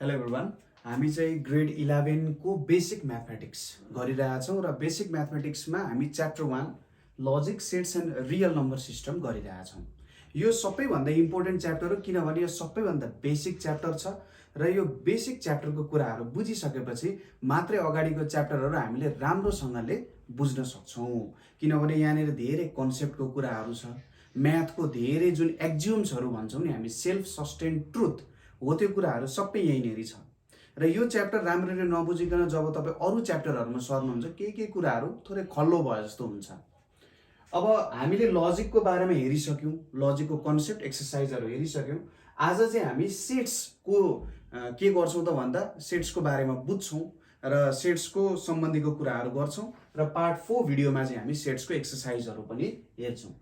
Hello everyone, हामी चाहिँ grade 11 को बेसिक म्याथमेटिक्स गरिरहेछौँ र बेसिक म्याथमेटिक्समा हामी chapter 1 logic sets and real number system गरिरहेछौँ। यो सबैभन्दा इम्पोर्टेन्ट च्याप्टर हो किनभने यो सबैभन्दा बेसिक च्याप्टर छ र यो बेसिक च्याप्टरको कुराहरू बुझिसकेपछि मात्रै अगाडिको च्याप्टरहरू हामीले राम्रोसँगले बुझ्न सक्छौँ। किनभने यहाँनिर धेरै कन्सेप्टको कुराहरू छ, म्याथको धेरै जुन एक्जियोम्सहरू भन्छौँ नि हामी, सेल्फ सस्टेन ट्रुथ हो, त्यो कुराहरू सबै यहीँनिर छ। र यो च्याप्टर राम्ररी नबुझिकन जब तपाईँ अरू च्याप्टरहरूमा सर्नुहुन्छ के कुराहरू थोरै खल्लो भयो जस्तो हुन्छ। अब हामीले लजिकको बारेमा हेरिसक्यौँ, लजिकको कन्सेप्ट एक्सर्साइजहरू हेरिसक्यौँ। आज चाहिँ हामी सेट्सको के गर्छौँ त भन्दा सेट्सको बारेमा बुझ्छौँ र सेट्सको सम्बन्धीको कुराहरू गर्छौँ र पार्ट 4 भिडियोमा चाहिँ हामी सेट्सको एक्सर्साइजहरू पनि हेर्छौँ।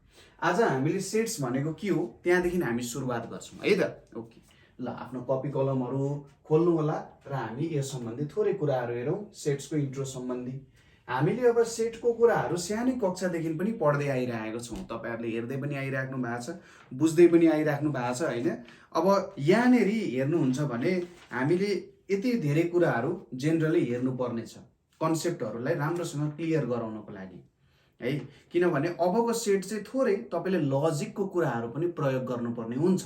आज हामीले सेट्स भनेको के हो त्यहाँदेखि हामी सुरुवात गर्छौँ है त। ओके, ल आफ्नो कपी कलमहरू खोल्नु होला र हामी यस सम्बन्धी थोरै कुराहरू हेरौँ। सेट्सको इन्ट्रो सम्बन्धी हामीले अब सेटको कुराहरू सानै कक्षादेखि पनि पढ्दै आइरहेको छौँ। तपाईँहरूले हेर्दै पनि आइराख्नु भएको छ, बुझ्दै पनि आइराख्नु भएको छ होइन। अब यहाँनिर हेर्नुहुन्छ भने हामीले यति धेरै कुराहरू जेनरली हेर्नुपर्ने छ कन्सेप्टहरूलाई राम्रोसँग क्लियर गराउनको लागि है। किनभने अबको सेट चाहिँ थोरै तपाईँले लजिकको कुराहरू पनि प्रयोग गर्नुपर्ने हुन्छ।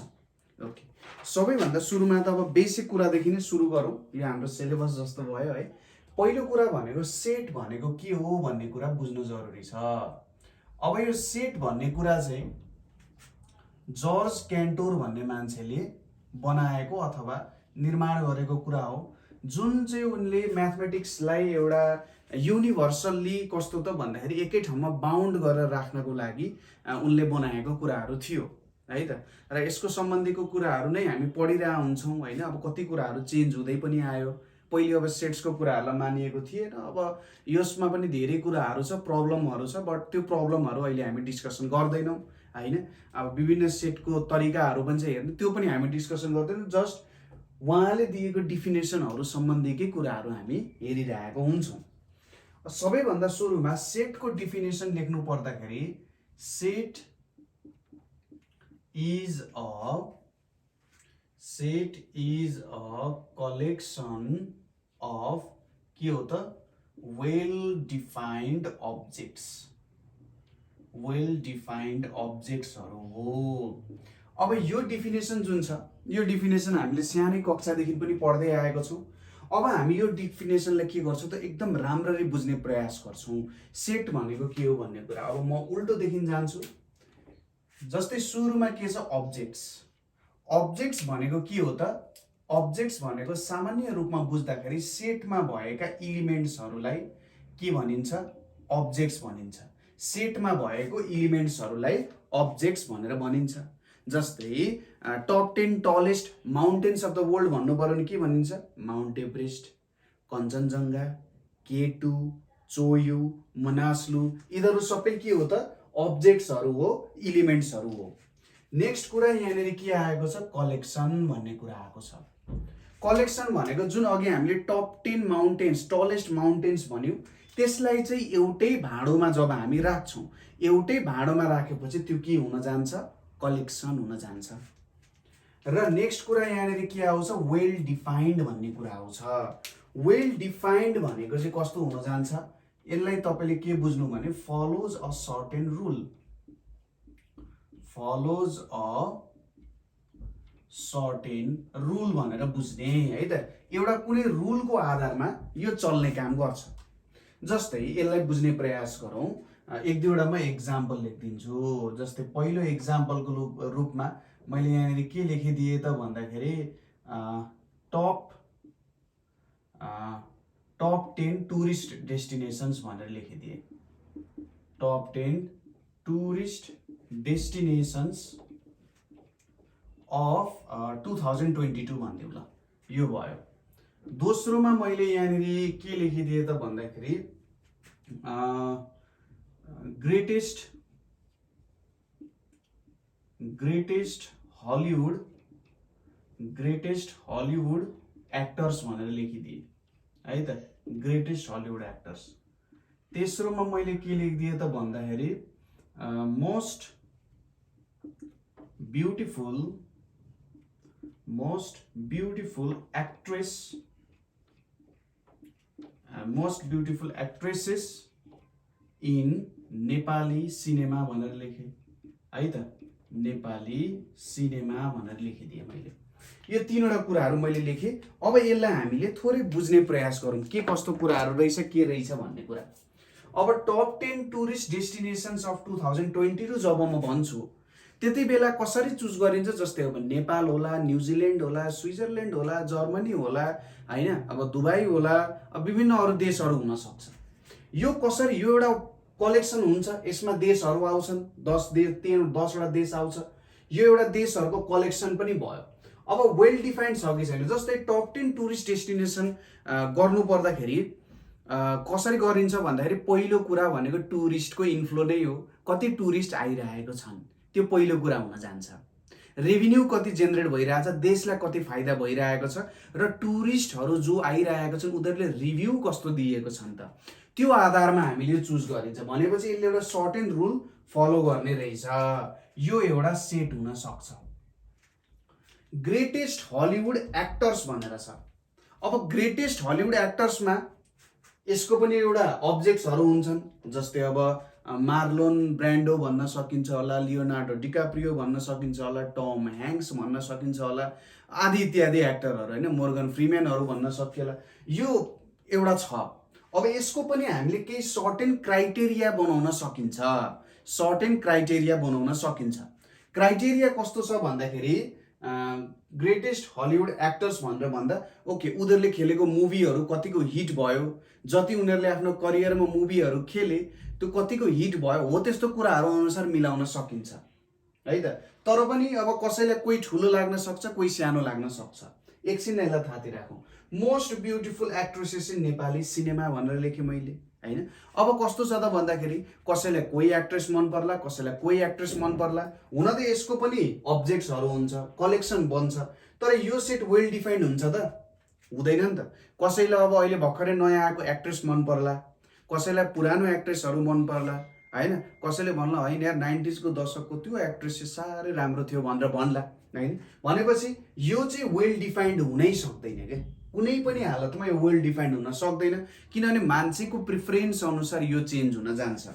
ओके, सबैभन्दा सुरुमा त अब बेसिक कुरादेखि नै सुरु गरौँ। यो हाम्रो सिलेबस जस्तो भयो है। पहिलो कुरा भनेको सेट भनेको के हो भन्ने कुरा बुझ्नु जरुरी छ। अब यो सेट भन्ने कुरा चाहिँ जर्ज क्यान्टोर भन्ने मान्छेले बनाएको अथवा निर्माण गरेको कुरा हो, जुन चाहिँ उनले म्याथमेटिक्सलाई एउटा युनिभर्सल्ली कस्तो त भन्दाखेरि एकै ठाउँमा बााउन्ड गरेर राख्नको लागि उनले बनाएको कुराहरू थियो है त। र यसको सम्बन्धीको कुराहरू नै हामी पढिरहेका हुन्छौँ होइन। अब कति कुराहरू चेन्ज हुँदै पनि आयो। पहिले अब सेट्सको कुराहरूलाई मानिएको थिएन, अब यसमा पनि धेरै कुराहरू छ, प्रब्लमहरू छ, बट त्यो प्रब्लमहरू अहिले हामी डिस्कसन गर्दैनौँ होइन। अब विभिन्न सेटको तरिकाहरू पनि छ हेर्नु, त्यो पनि हामी डिस्कसन गर्दैनौँ। जस्ट उहाँले दिएको डिफिनेसनहरू सम्बन्धीकै कुराहरू हामी हेरिरहेको हुन्छौँ। सबैभन्दा सुरुमा सेटको डिफिनेसन लेख्नु पर्दाखेरि set is a collection of के हो त well defined objectsहरू हो। अब यो डिफिनेसन जुन छ, यो डिफिनेसन हामीले सानै कक्षादेखि पनि पढ्दै आएको छौँ। अब हामी यो डिफिनेसनलाई के गर्छौँ त एकदम राम्ररी बुझ्ने प्रयास गर्छौँ सेट भनेको के हो भन्ने कुरा। अब म उल्टोदेखि जान्छु। जस्तै सुरुमा के छ, अब्जेक्ट्स भनेको के हो त? अब्जेक्ट्स भनेको सामान्य रूपमा बुझ्दाखेरि सेटमा भएका इलिमेन्ट्सहरूलाई के भनिन्छ? अब्जेक्ट्स भनिन्छ। सेटमा भएको इलिमेन्ट्सहरूलाई अब्जेक्ट्स भनेर भनिन्छ। जस्तै top 10 tallest mountains of the world भन्नु पर्यो भने के भनिन्छ? Mount Everest, Kanchenjunga, K2, Cho Oyu, Manaslu, यिनीहरू सबै के हो त? अब्जेक्ट्सहरू हो, इलिमेन्ट्सहरू हो। नेक्स्ट कुरा यहाँनिर के आएको छ? कलेक्सन भन्ने कुरा आएको छ। कलेक्सन भनेको जुन अघि हामीले टप 10 माउन्टेन्स, टलेस्ट माउन्टेन्स भन्यौँ, त्यसलाई चाहिँ एउटै भाँडोमा जब हामी राख्छौँ, एउटै भाँडोमा राखेपछि त्यो के हुन जान्छ? कलेक्सन हुन जान्छ। र नेक्स्ट कुरा यहाँनिर के आउँछ? वेल डिफाइन्ड भन्ने कुरा आउँछ। वेल डिफाइन्ड भनेको चाहिँ कस्तो हुन जान्छ? यसलाई तपाईँले के बुझ्नु भने फलोज अ सर्टेन रुल, भनेर बुझ्ने है त। एउटा कुनै रुलको आधारमा यो चल्ने काम गर्छ। जस्तै यसलाई बुझ्ने प्रयास गरौँ। एक दुईवटा म एक्जाम्पल लेखिदिन्छु। जस्तै पहिलो एक्जाम्पलको रूपमा मैले यहाँनिर के लेखिदिएँ त भन्दाखेरि टप 10 टुरिस्ट डेस्टिनेसन्स भनेर लेखिदिए। टप 10 टुरिस्ट डेस्टिनेसन्स अफ 2022 भनिदिउँ ल, यो भयो। दोस्रोमा मैले यहाँनिर के लेखिदिएँ त भन्दाखेरि ग्रेटेस्ट हलिउड एक्टर्स भनेर लेखिदिएँ है त, ग्रेटेस्ट हलिउड एक्टर्स। तेस्रोमा मैले के लेखिदिएँ त भन्दाखेरि most beautiful most beautiful actresses in Nepali cinema भनेर लेखेँ है त, नेपाली सिनेमा भनेर लेखिदिएँ मैले। यो तीनवटा कुराहरू मैले लेखेँ। अब यसलाई हामीले थोरै बुझ्ने प्रयास गरौँ, के कस्तो कुराहरू रहेछ के रहेछ भन्ने कुरा। अब टप 10 टुरिस्ट डेस्टिनेसन्स अफ 2022 जब म भन्छु त्यति बेला कसरी चुज गरिन्छ, जस्तै अब नेपाल होला, न्युजिल्यान्ड होला, स्विजरल्यान्ड होला, जर्मनी होला होइन, अब दुबई होला, अब विभिन्न अरू देशहरू हुन सक्छ। यो कसरी, यो एउटा कलेक्सन हुन्छ, यसमा देशहरू आउँछन्, 10वटा देश आउँछ, यो एउटा देशहरूको कलेक्सन पनि भयो। अब वेल डिफाइन्ड छ कि छैन, जस्तै टप 10 टुरिस्ट डेस्टिनेसन गर्नु पर्दाखेरि कसरी गरिन्छ भन्दाखेरि पहिलो कुरा भनेको टुरिस्टको इन्फ्लो नै हो। कति टुरिस्ट आइरहेको छन् त्यो पहिलो कुरा हुन जान्छ। रेभिन्यू कति जेनेरेट भइरहेछ, देशलाई कति फाइदा भइरहेको छ, र टुरिस्टहरू जो आइरहेको छन् उनीहरूले रिभ्यू कस्तो दिएको छन् त, त्यो आधारमा हामीले चुज गरिन्छ। भनेपछि यसले एउटा सर्ट एन्ड रुल फलो गर्ने रहेछ। यो एउटा सेट हुन सक्छ। ग्रेटेस्ट हलिउड एक्टर्स भनेर छ। अब ग्रेटेस्ट हलिउड एक्टर्समा यसको पनि एउटा अब्जेक्ट्सहरू हुन्छन्, जस्तै अब मार्लोन ब्रान्डो भन्न सकिन्छ होला, लियोनार्डो डिकाप्रियो भन्न सकिन्छ होला, टम ह्याङ्क्स भन्न सकिन्छ होला, आदि इत्यादि एक्टरहरू होइन, मोर्गन फ्रिम्यानहरू भन्न सकिएला। यो एउटा छ। अब यसको पनि हामीले केही सर्ट एन्ड क्राइटेरिया बनाउन सकिन्छ। सर्ट एन्ड क्राइटेरिया बनाउन सकिन्छ। क्राइटेरिया कस्तो छ भन्दाखेरि ग्रेटेस्ट हलिउड एक्टर्स भनेर भन्दा ओके उनीहरूले खेलेको मुभीहरू कतिको हिट भयो, जति उनीहरूले आफ्नो करियरमा मुभीहरू खेले त्यो कतिको हिट भयो, हो त्यस्तो कुराहरू अनुसार मिलाउन सकिन्छ है त। तर पनि अब कसैलाई कोही ठुलो लाग्न सक्छ, कोही सानो लाग्न सक्छ। एकछिन यसलाई थाहा राखौँ। Most beautiful actresses in Nepali cinema भनेर लेखेँ मैले होइन। अब कस्तो छ त भन्दाखेरि कसैलाई कोही एक्ट्रेस मन पर्ला, कसैलाई कोही एक्ट्रेस मन पर्ला। हुन त यसको पनि अब्जेक्ट्सहरू हुन्छ, कलेक्सन बन्छ, तर यो सेट वेल डिफाइन्ड हुन्छ त हुँदैन नि त। कसैलाई अब अहिले भर्खरै नयाँ आएको एक्ट्रेस मन पर्ला, कसैलाई पुरानो एक्ट्रेसहरू मन पर्ला होइन, कसैले भन्ला होइन यार 90s को दशकको त्यो एक्ट्रेस चाहिँ साह्रै राम्रो थियो भनेर भन्ला होइन। भनेपछि यो चाहिँ वेल डिफाइन्ड हुनै सक्दैन क्या, कुनै पनि हालतमा यो वेल डिफाइन्ड हुन सक्दैन, किनभने मान्छेको प्रिफरेन्स अनुसार यो चेन्ज हुन जान्छ।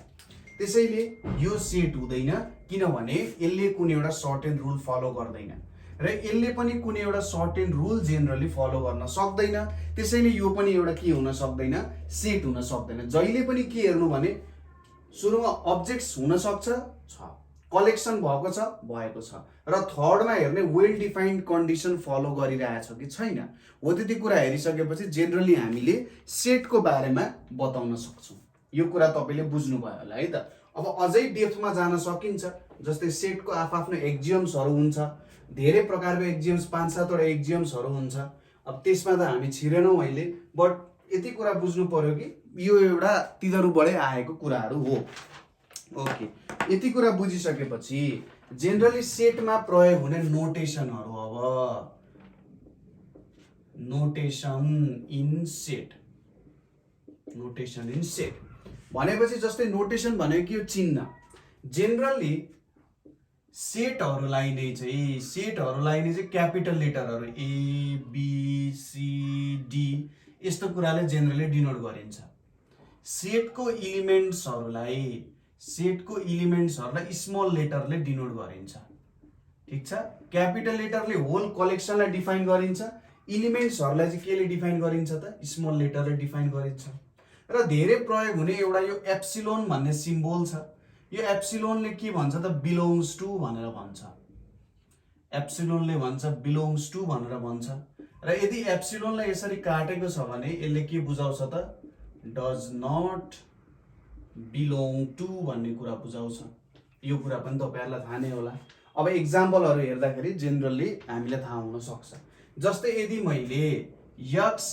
त्यसैले यो सेट हुँदैन, किनभने यसले कुनै एउटा सर्ट एन्ड रुल फलो गर्दैन र यसले पनि कुनै एउटा short and rule generally follow गर्न सक्दैन। त्यसैले यो पनि एउटा के हुन सक्दैन, सेट हुन सक्दैन। जहिले पनि के हेर्नु भने सुरुमा अब्जेक्ट्स हुन सक्छ, कलेक्सन भएको छ, भएको छ, र थर्डमा हेर्ने वेल डिफाइन्ड कन्डिसन फलो गरिरहेछ कि छैन। हो त्यति कुरा हेरिसकेपछि जेनरली हामीले सेटको बारेमा बताउन सक्छौँ। यो कुरा तपाईँले बुझ्नुभयो होला है त। अब अझै डेप्थमा जान सकिन्छ, जस्तै सेटको आफ्नो एक्जियम्सहरू हुन्छ, धेरै प्रकारको एक्जियम्स 5-7वटा एक्जियम्सहरू हुन्छ। अब त्यसमा त हामी छिरेनौँ अहिले, बट यति कुरा बुझ्नु पर्यो कि यो एउटा तिनीहरूबाटै आएको कुराहरू हो। ओके, यति कुरा बुझिसकेपछि जेनरली सेटमा प्रयोग हुने नोटेसनहरू। अब notation in set, notation in set भनेपछि जस्तै नोटेसन भनेको के हो, चिन्ह। जेनरली सेटहरूलाई नै चाहिँ क्यापिटल लेटरहरू ए बी सी डी यस्तो कुराले जेनरली डिनोट गरिन्छ। सेटको इलिमेन्ट्सहरूलाई स्मल लेटरले डिनोट गरिन्छ। ठिक छ, क्यापिटल लेटरले होल कलेक्सनलाई डिफाइन गरिन्छ, इलिमेन्ट्सहरूलाई चाहिँ केले डिफाइन गरिन्छ त, स्मल लेटरले डिफाइन गरिन्छ। र धेरै प्रयोग हुने एउटा यो एप्सिलोन भन्ने सिम्बोल छ। यो एप्सिलोनले के भन्छ त, बिलोङ्स टु भनेर भन्छ। एप्सिलोनले भन्छ बिलोङ्स टु भनेर भन्छ। र यदि एप्सिलोनलाई यसरी काटेको छ भने यसले के बुझाउँछ त, डज नट बिलोङ टु भन्ने कुरा बुझाउँछ। यो कुरा पनि तपाईँहरूलाई थाहा नै होला। अब एक्जाम्पलहरू हेर्दाखेरि जेनरली हामीलाई थाहा हुन सक्छ। जस्तै यदि मैले यक्स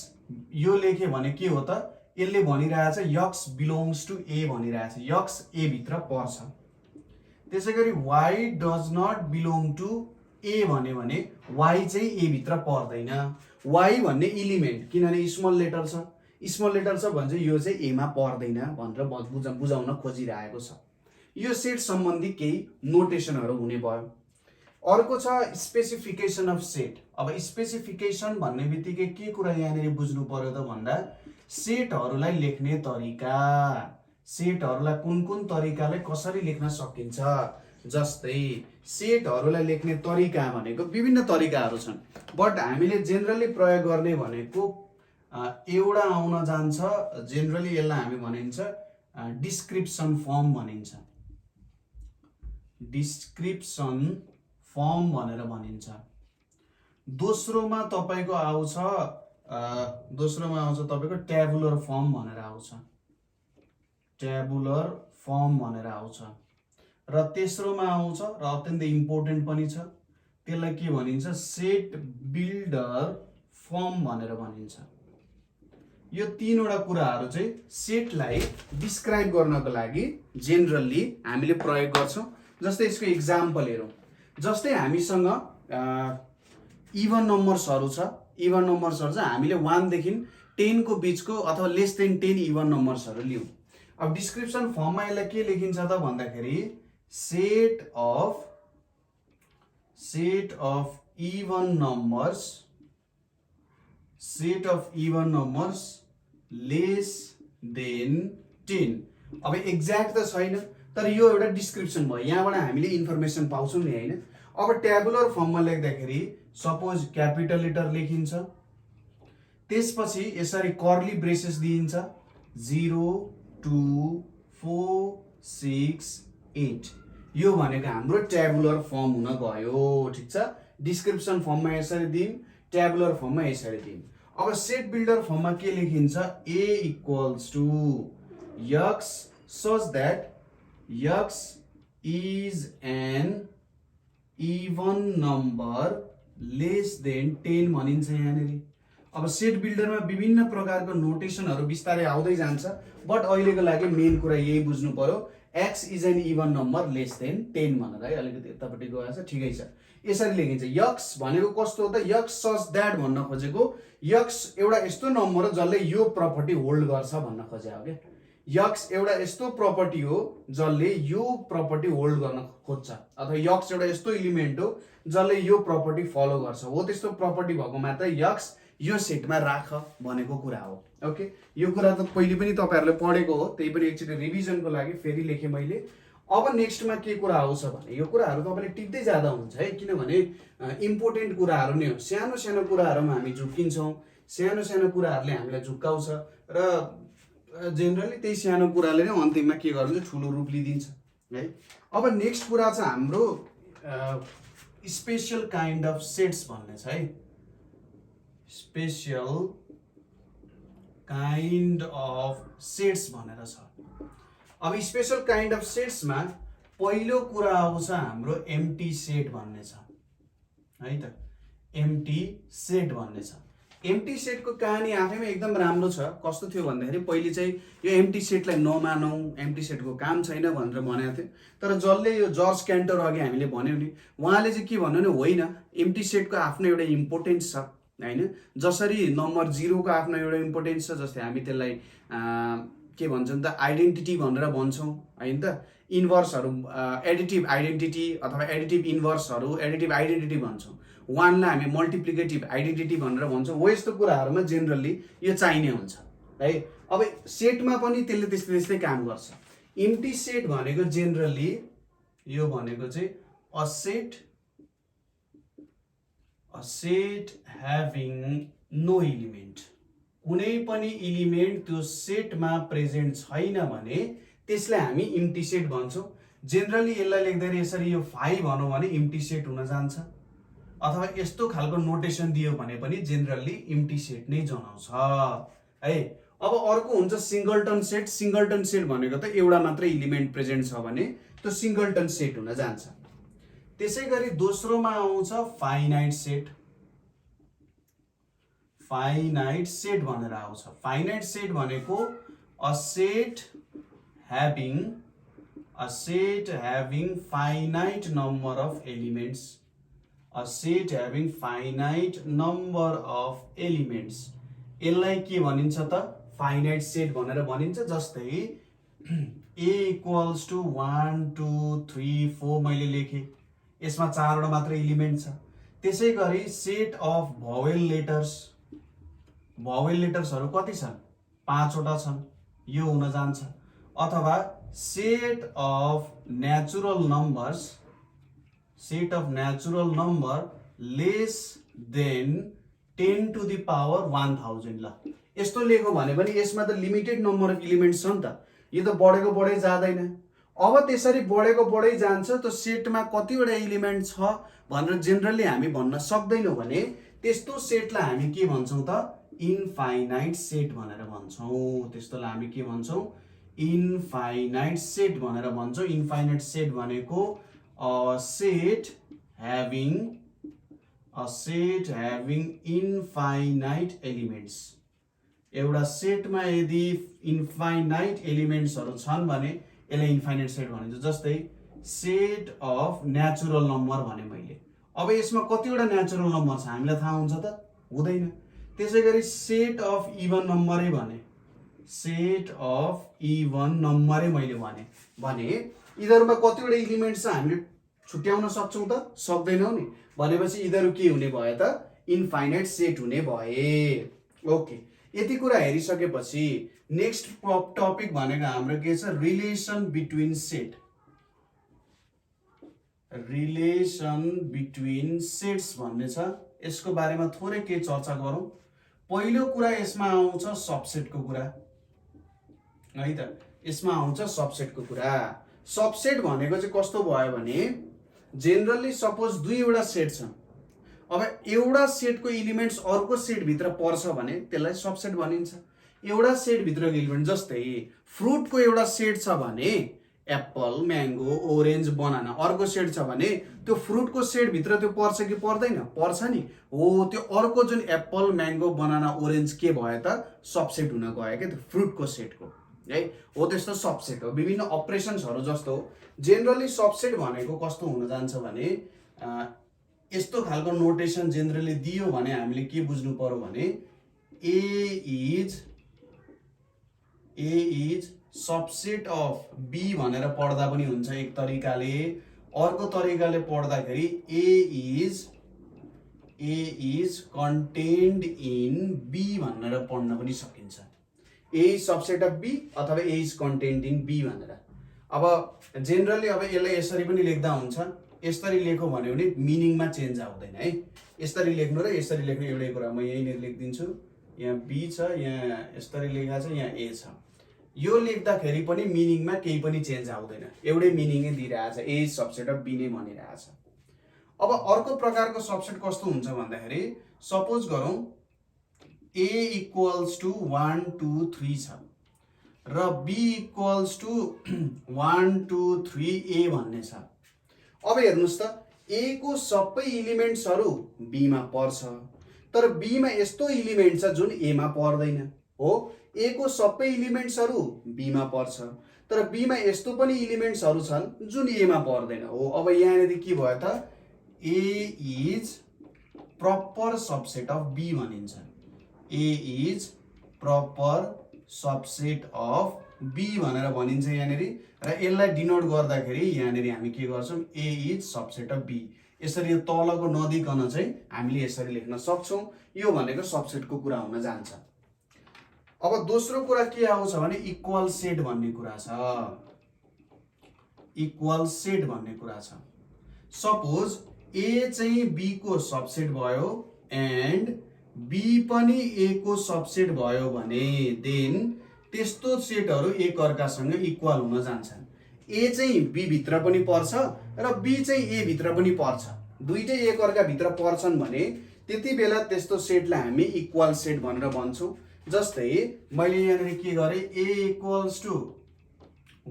यो लेखेँ भने के हो त, यसले भनिरहेछ यक्स बिलोङ्स टु ए भनिरहेछ, यक्स ए भित्र पर्छ। त्यसै गरी y does not belong to A भन्यो भने वाइ चाहिँ ए भित्र पर्दैन। वाइ भन्ने इलिमेन्ट, किनभने स्मल लेटर छ भने चाहिँ यो चाहिँ एमा पर्दैन भनेर बुझाउन खोजिरहेको छ। यो सेट सम्बन्धी केही नोटेसनहरू हुने भयो। अर्को छ स्पेसिफिकेसन अफ सेट। अब स्पेसिफिकेसन भन्ने बित्तिकै के कुरा यहाँनिर बुझ्नु पर्यो त भन्दा सेटहरूलाई लेख्ने तरिका, सेटहरूलाई कुन कुन तरिकाले कसरी लेख्न सकिन्छ। जस्तै सेटहरूलाई लेख्ने तरिका भनेको विभिन्न तरिकाहरू छन्, बट हामीले जेनरली प्रयोग गर्ने भनेको एउटा आउन जान्छ। जेनरली यसलाई हामी भनिन्छ डिस्क्रिप्सन फर्म भनिन्छ, डिस्क्रिप्सन फर्म भनेर भनिन्छ। दोस्रोमा तपाईको आउँछ तपाईको ट्याबुलर फर्म भनेर आउँछ, ट्याबुलर फर्म भनेर आउँछ। र तेस्रोमा आउँछ र अत्यन्तै इम्पोर्टेन्ट पनि छ, त्यसलाई के भनिन्छ सेट बिल्डर फर्म भनेर भनिन्छ। यो तीनवटा कुराहरू चाहिँ सेटलाई डिस्क्राइब गर्नको लागि जेनरली हामीले प्रयोग गर्छौं। जस्तै यसको इक्जाम्पल हेरौँ। जस्तै हामीसँग इभन नम्बर्सहरू छ, इभन नम्बर्सहरू चाहिँ हामीले 1 देखि 10 को बीचको अथवा लेस देन 10 इभन नम्बर्सहरू लियौँ। अब डिस्क्रिप्सन फर्ममा यसलाई के लेखिन्छ त भन्दाखेरि set of even numbers lace than 10। अब एक्ज्याक्ट त छैन, तर यो एउटा डिस्क्रिप्सन भयो, यहाँबाट हामीले इन्फर्मेसन पाउँछौँ नि हैन। अब ट्याबुलर फर्ममा लेख्दाखेरि सपोज क्यापिटल लेटर लेखिन्छ, त्यसपछि यसरी कर्ली ब्रेसेस दिइन्छ 0 2 4 6 8। यो भनेको हाम्रो ट्याबुलर फर्म हुन गयो, ठीक छ। डिस्क्रिप्सन फर्ममा यसरी दियौँ, ट्याबुलर फर्ममा यसरी दियौँ। अब सेट बिल्डर फर्ममा के लेखिन्छ a equals to x such that x is an even number less than 10 भनिन्छ यहाँनिर। अब सेट बिल्डरमा विभिन्न प्रकारको नोटेसनहरू बिस्तारै आउँदै जान्छ, बट अहिलेको लागि मेन कुरा यही बुझ्नु पर्यो, x is an even number less than 10 भनेर है। अलिकति यतापट्टि गएछ, ठिकै छ। यसरी लेखिन्छ x भनेको कस्तो हो त, x such that भन्न खोजेको x एउटा यस्तो नम्बर हो जसले यो प्रपर्टी होल्ड गर्छ भन्न खोजे हो के। x एउटा यस्तो प्रपर्टी हो जसले यो प्रपर्टी होल्ड गर्न खोज्छ, अथवा x एउटा यस्तो एलिमेन्ट हो जसले यो प्रपर्टी फलो गर्छ, हो त्यस्तो प्रपर्टी भएको मात्र x यो सेटमा राख भनेको कुरा हो। ओके, यो कुरा त पहिले पनि तपाईहरुले पढेको हो, त्यही पनि एकचोटि रिभिजनको लागि फेरि लेखे मैले। अब नेक्स्टमा के कुरा आउँछ भने यो कुराहरु तपाईले टिप्दै जाँदा हुन्छ है, किनभने इम्पोर्टेन्ट कुराहरु नै हो। सानो सानो कुराहरुमा हामी झुक्किन्छौं, सानो सानो कुराहरुले हामीलाई झुक्काउँछ र जेनरली त्यही सानो कुराले नै अन्तिममा के गर्छ ठुलो रूप लिदिन्छ है। अब नेक्स्ट कुरा चाहिँ हाम्रो स्पेशल काइन्ड अफ सेट्स भन्ने छ है, स्पेशल काइन्ड अफ सेट्स भनेर छ। अब स्पेशल काइन्ड अफ सेट्स मा पहिलो कुरा आउँछ हाम्रो एम्प्टी सेट भन्ने छ है त, एम्प्टी सेट भन्ने छ। एम्प्टी सेट को कहानी आफैमा एकदम राम्रो छ। कस्तो थियो भन्दाखेरि पहिले चाहिँ यो एम्प्टी सेटलाई नमानौ, एम्प्टी सेट को काम छैन भनेर भनेको थियो, तर जसले यो जर्ज क्यान्टर अघि हामीले भन्यौ नि, उहाँले चाहिँ के भन्नु नि, होइन एम्प्टी सेट को आफ्नो एउटा इम्पोर्टेन्स छ हैन। जसरी नम्बर 0 को आफ्नो एउटा इम्पोर्टेन्स छ, जस्तै हामी त्यसलाई के भन्छौं त आइडेन्टिटी भनेर भन्छौं हैन त। इन्भर्सहरु एडिटिभ आइडेन्टिटी अथवा एडिटिभ इन्भर्सहरु एडिटिभ आइडेन्टिटी भन्छौं। वानलाई हामी मल्टिप्लिकेटिभ आइडेन्टिटी भनेर भन्छौं। हो यस्तो कुराहरुमा जेनरली यो चाहिने हुन्छ है। अब सेटमा पनि त्यसले त्यस्तै काम गर्छ। एम्प्टी सेट भनेको जेनरली यो भनेको चाहिँ a set having no element, कुनै पनि एलिमेन्ट त्यो सेटमा प्रेजेन्ट छैन भने त्यसलाई हामी एम्प्टी सेट भन्छौं। जेनरली यसलाई लेख्दाखेरि यसरी यो 5 भनौं भने एम्प्टी सेट हुन जान्छ, अथवा यस्तो खालको नोटेसन दियो भने पनि जेनरली एम्प्टी सेट नै जनाउँछ है। अब अर्को हुन्छ सिंगलटन सेट। सिंगलटन सेट भनेको त एउटा मात्र एलिमेन्ट प्रेजेन्ट छ भने त्यो सिंगलटन सेट हुन जान्छ। त्यसैगरी दोस्रोमा आउँछ फाइनाइट सेट। फाइनाइट सेट भनेर आउँछ। फाइनाइट सेट भनेको a set having finite number of elements, a set having finite number of elements, यसलाई के भनिन्छ त फाइनाइट सेट भनेर भनिन्छ। जस्तै a equals to 1 2 3 4 मैले लेखे, यसमा 4 वटा मात्र एलिमेन्ट छ। त्यसैगरी सेट अफ भावेल लेटर्सहरु कति छन्? 5 वटा छन्, यो हुन जान्छ। अथवा set of natural number less than 10 to the power 1000। ल यस्तो लेखो भने पनि यसमा त लिमिटेड नम्बर अफ एलिमेन्ट्स छ नि त, यो त बढेको बढै जाँदैन। अब त्यसरी बढेको बढै जान्छ त सेटमा कतिवटा एलिमेन्ट छ भनेर जेनरली हामी भन्न सक्दैनौँ भने त्यस्तो सेटलाई हामी के भन्छौँ त? इन्फाइनाइट सेट भनेर भन्छौँ। त्यस्तोलाई हामी के भन्छौँ? इन्फाइनाइट सेट भनेर भन्छौँ। इन्फाइनाइट सेट भनेको सेट having इन्फाइनाइट एलिमेन्ट्स। एउटा सेटमा यदि इन्फाइनाइट एलिमेन्ट्सहरु छन् भने यसलाई इन्फाइनाइट सेट भनिन्छ। जस्तै सेट अफ नेचुरल नम्बर भने मैले। अब यसमा कतिवटा नेचुरल नम्बर छ हामीलाई थाहा हुन्छ त? हुँदैन। त्यसैगरी सेट अफ इभन नम्बरै भने, मैले भने यिनीहरुमा कतिवटा एलिमेन्ट छ हामीले छुट्याउन सक्छौं त? सक्दैनौं नि। भनेपछि यिनीहरु के हुने भयो त? इन्फाइनाइट सेट हुने भए। ओके, यति कुरा हेरिसकेपछि नेक्स्ट टपिक भनेको हाम्रो के छ? रिलेसन बिट्विन सेट्स भन्ने छ। यसको बारेमा थोरै के चर्चा गरौँ। पहिलो कुरा यसमा आउँछ सबसेटको कुरा है त। यसमा आउँछ सबसेटको कुरा। सबसेट भनेको चाहिँ कस्तो भयो भने जेनरली सपोज दुईवटा सेट छ। अब एउटा सेटको एलिमेन्ट्स अर्को सेट भित्र पर्छ भने त्यसलाई सबसेट भनिन्छ। एउटा सेट भित्रको एलिमेन्ट जस्तै फ्रुटको एउटा सेट छ भने एप्पल, म्याङ्गो, ओरेन्ज, बनाना अर्को सेट छ भने त्यो फ्रुटको सेट भित्र त्यो पर्छ कि पर्दैन? पर्छ नि। हो, त्यो अर्को जुन एप्पल, म्याङ्गो, बनाना, ओरेन्ज के भयो त? सबसेट हुन गयो के त्यो फ्रुटको सेटको है। हो, त्यस्तो सबसेट हो। विभिन्न अपरेसन्सहरु जस्तो जेनरली सबसेट भनेको कस्तो हुन जान्छ भने यस्तो खालको नोटेसन जेनरली दियो भने हामीले के बुझ्नु पर्यो भने ए इज सबसेट अफ बी भनेर पढ्दा पनि हुन्छ एक तरिकाले। अर्को तरिकाले पढ्दाखेरि ए इज कन्टेन्ड इन बी भनेर पढ्न पनि सकिन्छ। ए इज सबसेट अफ बी अथवा A is contained in B भनेर। अब जेनरली अब यसलाई यसरी पनि लेख्दा हुन्छ। यसरी लेखो भने मिनिङमा चेन्ज आउँदैन है। यसरी लेख्नु र यसरी लेख्नु एउटै कुरा। म यहीँनिर लेखिदिन्छु। यहाँ बी छ, यहाँ यसरी लेखा छ, यहाँ ए छ। यो लेख्दाखेरि पनि मिनिङमा केही पनि चेन्ज आउँदैन, एउटै मिनिङै दिइरहेछ। ए इज सबसेट अफ बी नै भनिरहेछ। अब अर्को प्रकारको सबसेट कस्तो हुन्छ भन्दाखेरि सपोज गरौँ ए इक्वल्स टु 1 2 3 छ र बी इक्वल्स टु 1 2 3 ए भन्ने छ। अब हेर्नुस् त ए को सबै एलिमेन्ट्सहरु बी मा पर्छ, तर बी मा यस्तो एलिमेन्ट छ जुन ए मा पर्दैन। हो, ए को सबै एलिमेन्ट्सहरु बी मा पर्छ, तर बी मा यस्तो पनि एलिमेन्ट्सहरु छन् जुन ए मा पर्दैन। हो, अब यहाँनेर के भयो त? A is proper subset of B भनिन्छ। A is proper subset of B भनेर भनिन्छ यहाँनेर। र यसलाई डिनोट गर्दाखेरि यहाँनेर हामी के गर्छौं? ए इज सबसेट अफ बी। यसरी यो तलको नदिकन चाहिँ हामीले यसरी लेख्न सक्छौं। यो भनेको सबसेटको कुरा हुन जान्छ। अब दोस्रो कुरा के आउँछ भने इक्वल सेट भन्ने कुरा छ। इक्वल सेट भन्ने कुरा छ। सपोज ए चाहिँ बी को सबसेट भयो एन्ड बी पनि ए को सबसेट भयो भने देन त्यस्तो सेटहरु एक अर्कासँग इक्वल हुन जान्छन्। ए चाहिँ बी भित्र पनि पर्छ र बी चाहिँ ए भित्र पनि पर्छ। दुईटै एक अर्का भित्र पर्छन् भने त्यति बेला त्यस्तो सेटलाई हामी इक्वल सेट भनेर भन्छौं। जस्तै मैले यहाँ के गरे? ए इक्वल्स टु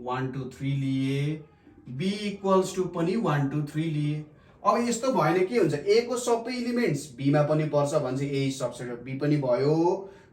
1 2 3 लिए, बी इक्वल्स टु पनि 1 2 3 लिए। अब यस्तो भएन के हुन्छ? ए को सबै एलिमेन्ट्स बी मा पनि पर्छ भने चाहिँ ए इज सबसेट अफ बी पनि भयो,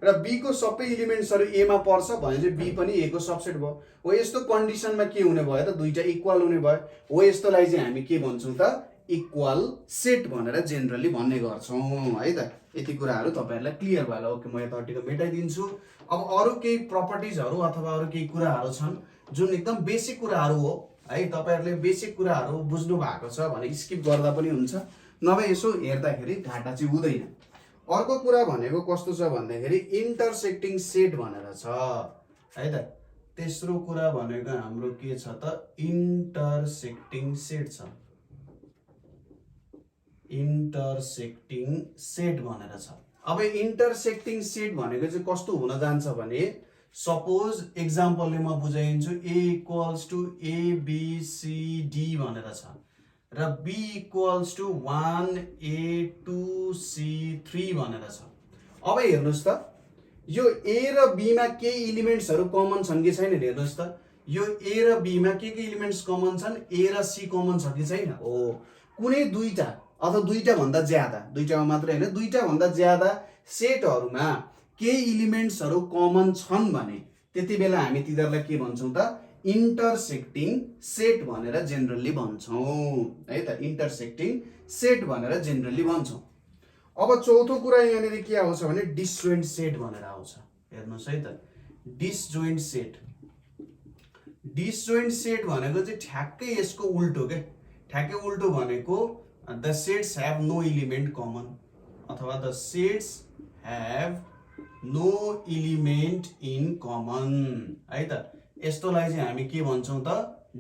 र बी को सबै एलिमेन्ट्सहरु ए मा पर्छ भने चाहिँ बी पनि ए को सबसेट भयो। हो, यस्तो कन्डिसनमा के हुने भयो त? दुईटा इक्वल हुने भयो। हो, यस्तोलाई चाहिँ हामी के भन्छौं त? इक्वल सेट भनेर जेनरली भन्ने गर्छौं है त। यति कुराहरु तपाईहरुलाई क्लियर भयो होला। ओके, म यतापट्टिको मेटाइदिन्छु। अब अरु केही प्रपर्टिजहरु अथवा अरु केही कुराहरु छन् जुन एकदम बेसिक कुराहरु हो, है। तपाईहरुले बेसिक कुराहरु बुझ्नु भएको छ भने स्किप गर्दा पनि हुन्छ, नभए यसो हेर्दाखेरि घाटा चाहिँ हुँदैन। अर्को कुरा भनेको कस्तो छ भन्दाखेरि इन्टरसेक्टिङ सेट भनेर छ है त। तेस्रो कुरा भनेको हाम्रो के छ त, इन्टरसेक्टिङ सेट छ। इन्टरसेक्टिङ सेट भनेर छ। अब इन्टरसेक्टिङ सेट भनेको चाहिँ कस्तो हुन जान्छ भने, सपोज एक्जाम्पलले म बुझाइदिन्छु, A इक्वल्स टु ABCD भनेर छ र B इक्वल्स टु 1A2C3 भनेर छ। अब हेर्नुस् त, यो A र B मा के एलिमेन्ट्सहरु कमन छन् कि छैन हेर्नुस् त। यो A र B मा के एलिमेन्ट्स कमन छन्, A र C कमन छ कि छैन? हो, कुनै दुईटा अथवा दुईटा भन्दा ज्यादा, दुईटामा मात्र हैन, दुईटा भन्दा ज्यादा सेटहरुमा के एलिमेन्ट्सहरु कमन छन् भने त्यति बेला हामी तिनीहरुलाई के भन्छौं त, इन्टरसेक्टिङ सेट भनेर जेनरली भन्छौं है त। इन्टरसेक्टिङ सेट भनेर जेनरली भन्छौं। अब चौथो कुरा यहाँनिर के आउँछ भने डिसजोइन्ट सेट भनेर आउँछ। हेर्नुस् है त, डिसजोइन्ट सेट। डिसजोइन्ट सेट भनेको चाहिँ ठ्याक्कै यसको उल्टो के। ठ्याक्कै उल्टो भनेको the sets have no element common अथवा the sets have no element in common है त। यस्तोलाई चाहिँ हामी के भन्छौं त,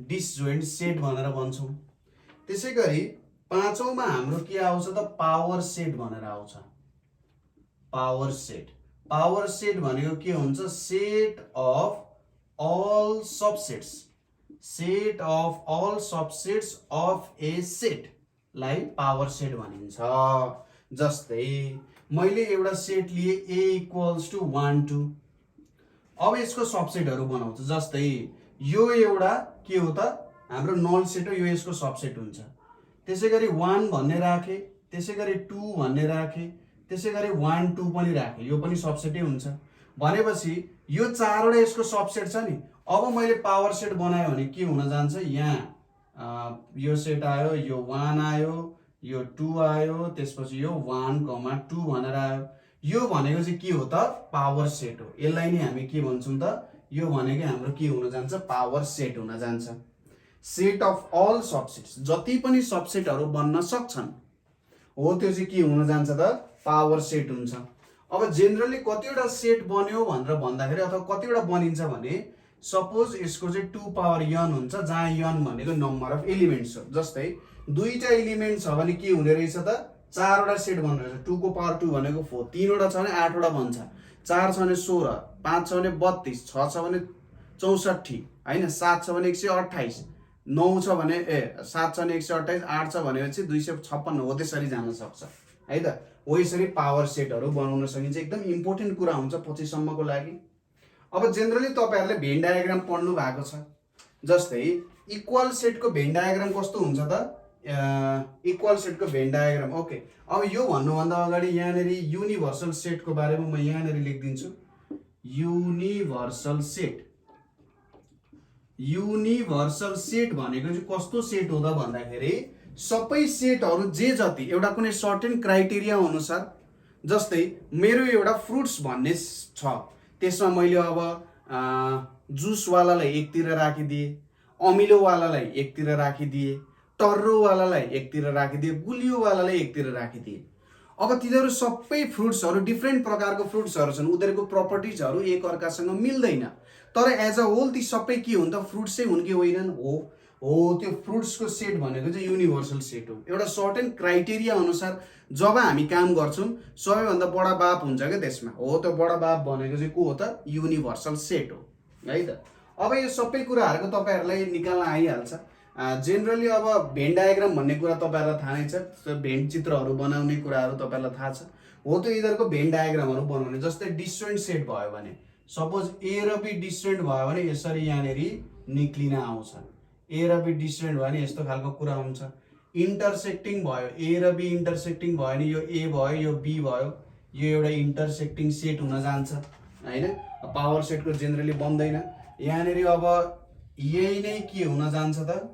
डिसजोइन्ट सेट भनेर भन्छौं। त्यसैगरी पाँचौंमा हाम्रो के आउँछ त, पावर सेट भनेर आउँछ। Power set. पावर सेट भनेको के हुन्छ, set of all subsets. Set of all subsets of A set लाई पावर सेट भनिन्छ। जस्तै मैले एउटा सेट लिए A इक्वल्स टु 1 2। अब यसको सबसेटहरु बनाउँछु। जस्तै यो एउटा के हो त, हाम्रो नल सेट हो, यो यसको सबसेट हुन्छ। त्यसैगरी 1 भन्ने राखे, त्यसैगरी 2 भन्ने राखे, त्यसैगरी 1 2 पनि राखे, यो पनि सबसेटै हुन्छ। भनेपछि यो चारवटा यसको सबसेट छ नि। अब मैले पावर सेट बनायो भने के हुन जान्छ, यहाँ यो सेट आयो, यो 1 आयो, यो 2 आयो, त्यसपछि यो 1, 2 भनेर आयो। यो भनेको चाहिँ के हो त, पावर सेट हो। यसलाई नै हामी के भन्छौं त, यो भनेको हाम्रो के हुन जान्छ, पावर सेट हुन जान्छ। सेट अफ अल सबसेट्स, जति पनि सबसेटहरु बन्न सक्छन् हो त्यो चाहिँ के हुन जान्छ त, पावर सेट हुन्छ। अब जेनरली कतिवटा सेट बन्यो भनेर भन्दाखेरि अथवा कतिवटा बनिन्छ भने, सपोज यसको चाहिँ 2 पावर n हुन्छ, जहाँ n भनेको नम्बर अफ एलिमेन्ट्स हो। जस्तै दुईटा एलिमेन्ट छ भने के हुने रहेछ त, चारवटा सेट बन्ने रहेछ। 2 को पावर 2 भनेको 4, तीनवटा छ भने 8 वटा बन्छ, 4 छ भने 16, 5 छ भने 32, 6 छ भने 64 हैन, 7 छ भने 128, 9 छ भने 7 छ भने 128, 8 छ भनेपछि 256 हो, त्यसरी जान सक्छ है त। हो यसरी पावर सेटहरु बनाउन सकिन्छ। एकदम इम्पोर्टेन्ट कुरा हुन्छ 25 सम्मको लागि। अब जेनरली तपाईहरुले भेन डायग्राम पढ्नु भएको छ। जस्तै इक्वल सेटको भेन डायग्राम कस्तो हुन्छ त, इक्वल सेटको भेन डायग्राम। ओके, अब यो भन्नुभन्दा अगाडि यहाँनिर युनिभर्सल सेटको बारेमा म यहाँनिर लेखिदिन्छु। Universal set. युनिभर्सल सेट भनेको चाहिँ कस्तो सेट हो त भन्दाखेरि, सबै सेटहरु जे जति एउटा कुनै सर्टेन क्राइटेरिया अनुसार, जस्तै मेरो एउटा फ्रुट्स भन्ने छ, त्यसमा मैले अब जुस वालालाई एकतिर राखिदिए, अमिलो वालालाई एकतिर राखिदिए, टर्रो वालालाई एकतिर राखिदिए, गुलियो वालालाई एकतिर राखिदिए। अब तिनीहरु सबै फ्रुट्सहरु डिफरेन्ट प्रकारको फ्रुट्सहरु छन्, उनीहरुको प्रपर्टिजहरु एक अर्कासँग मिल्दैन, तर एज अ होल ती सबै के हुन् त, फ्रुट्सै हुन् कि होइनन्? हो त्यो फ्रुट्सको सेट भनेको चाहिँ युनिभर्सल सेट हो। एउटा सर्टेन क्राइटेरिया अनुसार जब हामी काम गर्छौं, सबैभन्दा बडा बाप हुन्छ के त्यसमा, हो त्यो बडा बाप भनेको चाहिँ को हो त, युनिभर्सल सेट हो है त। अब यो सबै कुराहरुको तपाईहरुलाई निकाल्न आइहाल्छ। जेनरली अब भेन डायग्राम भन्ने कुरा तपाईहरुलाई थाहा नै छ, भेन चित्रहरु बनाउने कुराहरु तपाईहरुलाई थाहा छ। हो त्यो यिनीहरुको भेन डायग्रामहरु बनाउने। जस्तै डिसजोइन्ट सेट भयो भने, सपोज A र B डिसजोइन्ट भयो भने यसरी यहाँनेरि निक्लिन आउँछ। A र B डिसजोइन्ट भयो भने यस्तो खालको कुरा हुन्छ। इन्टरसेक्टिङ भयो, A र B इन्टरसेक्टिङ भयो भने यो A भयो, यो B भयो, यो एउटा इन्टरसेक्टिङ सेट हुन जान्छ हैन। पावर सेटको जेनरली बन्दैन। यहाँनेरि अब यही नै के हुन जान्छ त,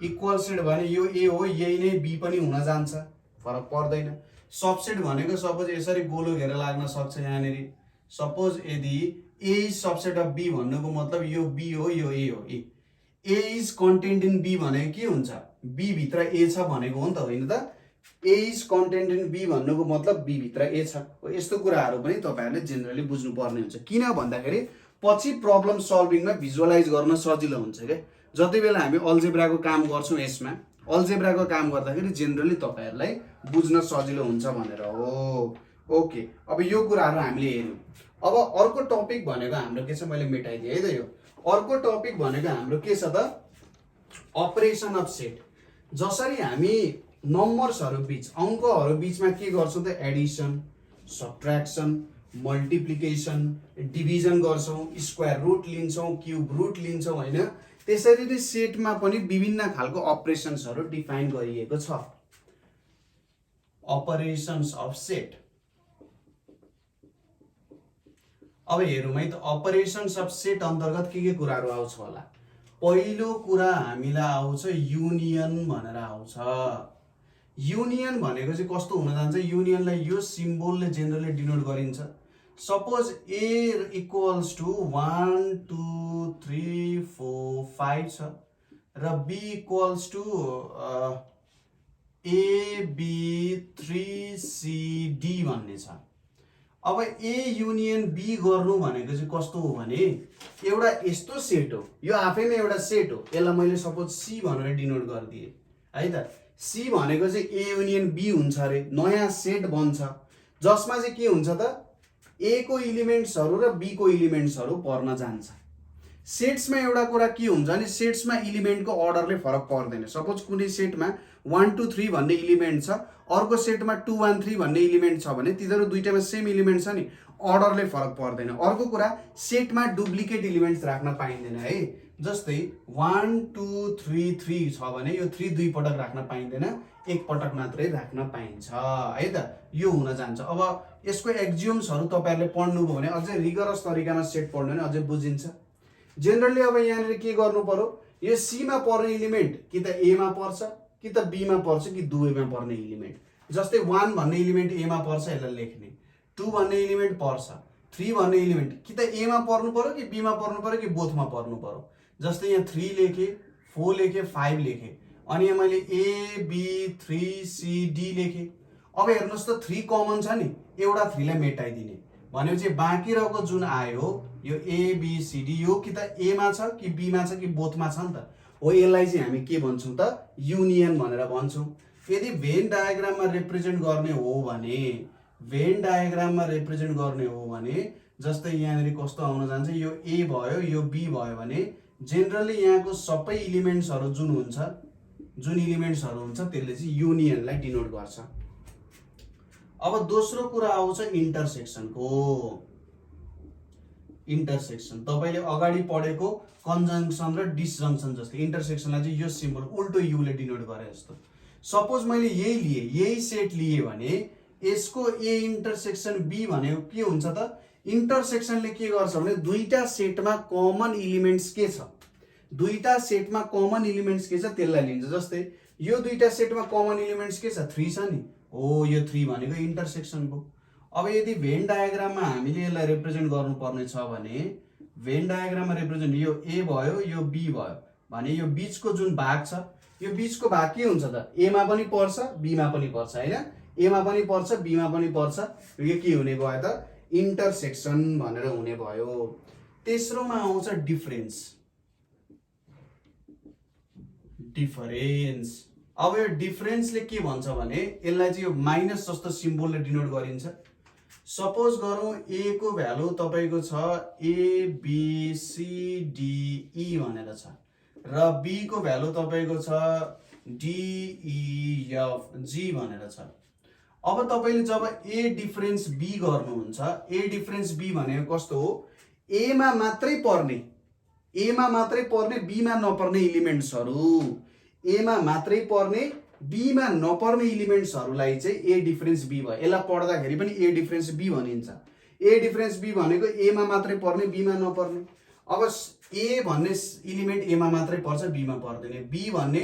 इक्वल सेट भने यो A हो, यही नै B पनि हुन जान्छ, फरक पर्दैन। सबसेट भनेको सपोज यसरी गोलो घेरा लाग्न सक्छ। यहाँनेरि सपोज यदि A सबसेट अफ B भन्नुको मतलब यो B हो, यो A हो। ए इज कन्टेन्ट इन बी भनेको के हुन्छ? बी भित्र ए छ भनेको हो नि त, होइन त? A is content in B भन्नुको मतलब बी भित्र ए छ। यस्तो कुराहरू पनि तपाईँहरूले जेनरली बुझ्नुपर्ने हुन्छ। किन भन्दाखेरि पछि प्रब्लम सल्भिङमा भिजुअलाइज गर्न सजिलो हुन्छ क्या। जति बेला हामी अल्जेब्राको काम गर्छौँ, यसमा अल्जेब्राको काम गर्दाखेरि जेनरली तपाईँहरूलाई बुझ्न सजिलो हुन्छ भनेर हो। ओके, अब यो कुराहरू हामीले हेर्यौँ। अब अर्को टपिक भनेको हाम्रो के छ, मैले मेटाइदिएँ है त। यो अर्को टपिक भनेको हाम्रो के छ त? Operation of set. जसरी हामी नम्बर्सहरू बीच, अङ्कहरू बीचमा के गर्छौँ त? एडिसन, सब्ट्र्याक्सन, मल्टिप्लिकेसन, डिभिजन गर्छौँ, स्क्वायर रुट लिन्छौँ, क्युब रुट लिन्छौँ, होइन? त्यसरी नै सेटमा पनि विभिन्न खालको अपरेसन्सहरू डिफाइन गरिएको छ। Operations of set. अब हेरौँ है त, अपरेसन्स अफ सेट अन्तर्गत के कुराहरू आउँछ होला? पहिलो कुरा हामीलाई आउँछ युनियन भनेर आउँछ। युनियन भनेको चाहिँ कस्तो हुन जान्छ? युनियनलाई यो सिम्बोलले जेनरली डिनोट गरिन्छ। सपोज ए इक्वल्स टु 1 2 3 4 5 छ र B equals to A B 3 C D भन्ने छ। अब ए युनियन बी गर्नु भनेको चाहिँ कस्तो हो भने एउटा यस्तो सेट हो, यो आफैमा एउटा सेट हो। यसलाई मैले सपोज सी भनेर डिनोट गरिदिएँ है त। सी भनेको चाहिँ ए युनियन बी हुन्छ अरे, नयाँ सेट बन्छ जसमा चाहिँ के हुन्छ त? ए को इलिमेन्ट्सहरू र बी को इलिमेन्ट्सहरू पर्न जान्छ। सेट्समा एउटा कुरा के हुन्छ भने सेट्समा इलिमेन्टको अर्डरले फरक पर्दैन। सपोज कुनै सेटमा 1 2 3 भन्ने इलिमेन्ट छ, अर्को सेटमा 2 1 3 भन्ने इलिमेन्ट छ भने तिनीहरू दुईटामा सेम इलिमेन्ट छ नि, अर्डरले फरक पर्दैन। अर्को कुरा, सेटमा डुप्लिकेट इलिमेन्ट्स राख्न पाइँदैन है। जस्तै 1 2 3 3 छ भने यो 3 दुई पटक राख्न पाइँदैन, एक पटक मात्रै राख्न पाइन्छ है त। यो हुन जान्छ। अब यसको एक्जियोम्सहरू तपाईँहरूले पढ्नुभयो भने अझै रिगरस तरिकामा सेट पढ्नु भने अझै बुझिन्छ। जेनरली अब यहाँनिर के गर्नु पर्यो? यो सीमा पर्ने इलिमेन्ट कि त एमा पर्छ कि त बीमा पर्छ कि दुवैमा पर्ने इलिमेन्ट। जस्तै 1 भन्ने इलिमेन्ट एमा पर्छ, यसलाई लेख्ने। 2 भन्ने इलिमेन्ट पर्छ, 3 भन्ने इलिमेन्ट कि त एमा पर्नु पर्यो कि बीमा पर्नु पर्यो कि बोथमा पर्नु पर्यो। जस्तै यहाँ 3 लेखेँ, 4 लेखेँ, 5 लेखेँ, अनि यहाँ मैले ए बी 3 सी डी लेखेँ। अब हेर्नुहोस् त 3 कमन छ नि, एउटा 3 लाई मेटाइदिने भनेपछि बाँकी रहेको जुन आयो यो ए बी सी डी, यो कि त एमा छ कि बीमा छ कि बोथमा छ नि त हो। यसलाई चाहिँ हामी के भन्छौँ त? युनियन भनेर भन्छौँ। यदि भेन डायग्राममा रिप्रेजेन्ट गर्ने हो भने, भेन डायग्राममा रिप्रेजेन्ट गर्ने हो भने जस्तै यहाँनिर कस्तो आउन जान्छ? यो ए भयो, यो बी भयो भने जेनरली यहाँको सबै इलिमेन्ट्सहरू जुन हुन्छ, जुन इलिमेन्ट्सहरू हुन्छ त्यसले चाहिँ युनियनलाई डिनोट गर्छ। अब दोस्रो कुरा आउँछ इन्टरसेक्सनको। इन्टरसेक्सन तपाईले अगाडि पढेको कन्जङ्सन र डिसजङ्सन जस्तै इन्टरसेक्सनलाई चाहिँ यो सिम्बल उल्टो युले डिनोट गरे जस्तो। सपोज मैले यही लिए, यही सेट लिए भने यसको ए इन्टरसेक्सन बी भनेको के हुन्छ त? इन्टरसेक्सनले के गर्छ भने दुईटा सेटमा कमन इलिमेन्ट्स के छ, दुईटा सेटमा कमन इलिमेन्ट्स के छ त्यसलाई लिन्छ। जस्तै यो दुईटा सेटमा कमन इलिमेन्ट्स के छ? 3 छ नि, हो यो 3 भनेको इन्टरसेक्सन भयो। अब यदि भेन डायग्राममा हामीले यसलाई रिप्रेजेन्ट गर्नुपर्ने छ भने भेन डायग्राममा रिप्रेजेन्ट यो ए भयो, यो बी भयो भने यो बीचको जुन भाग छ, यो बीचको भाग के हुन्छ त? एमा पनि पर्छ, बीमा पनि पर्छ, हैन? एमा पनि पर्छ, बीमा पनि पर्छ। यो के हुने भयो त? इन्टरसेक्सन भनेर हुने भयो। तेस्रोमा आउँछ डिफरेन्स। डिफरेन्स, अब यो डिफरेन्सले के भन्छ भने यसलाई चाहिँ यो माइनस जस्तो सिम्बोलले डिनोट गरिन्छ। सपोज गरौँ ए को भ्यालु तपाईको छ A B C D E भनेर छ र बी को भ्यालु तपाईको छ डी ई एफ जी भनेर छ। अब तपाईले जब ए डिफरेन्स बी गर्नुहुन्छ, ए डिफरेन्स बी भनेको कस्तो हो? ए मा मात्रै पर्ने, ए मा मात्रै पर्ने, बी मा नपर्ने इलिमेन्ट्सहरु, ए मा मात्रै पर्ने, बी मा नपर्ने इलिमेन्ट्सहरुलाई चाहिँ ए डिफरेन्स बी भयो। यसलाई पढ्दाखेरि पनि ए डिफरेन्स बी भनिन्छ। ए डिफरेन्स बी भनेको ए मा मात्रै पर्ने, बी मा नपर्ने। अब ए भन्ने इलिमेन्ट ए मा मात्रै पर्छ, बी मा पर्दैन। बी भन्ने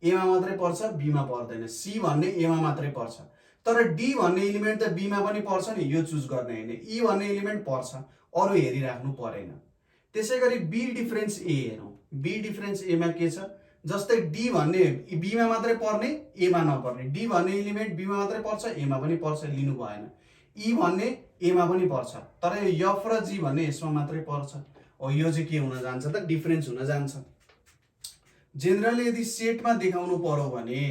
ए मा मात्रै पर्छ, बी मा पर्दैन। सी भन्ने ए मा मात्रै पर्छ। तर डी भन्ने इलिमेन्ट त बी मा पनि पर्छ नि, यो चुज गर्ने हैन। ई भन्ने इलिमेन्ट पर्छ, अरु हेरिराख्नु परेन। त्यसैगरी बी डिफरेन्स ए हेरौं। बी डिफरेन्स ए मा के छ जस्तै डी भन्ने बी मा मात्रै पर्ने ए मा नपर्ने डी भन्ने एलिमेन्ट बी मा मात्रै पर्छ ए मा पनि पर्छ लिनु भएन ई भन्ने ए मा पनि पर्छ तर यो एफ र जी भन्ने यसमा मात्रै पर्छ हो यो चाहिँ के हुन जान्छ त डिफरेन्स हुन जान्छ जेनरली यदि सेटमा देखाउनु पर्यो भने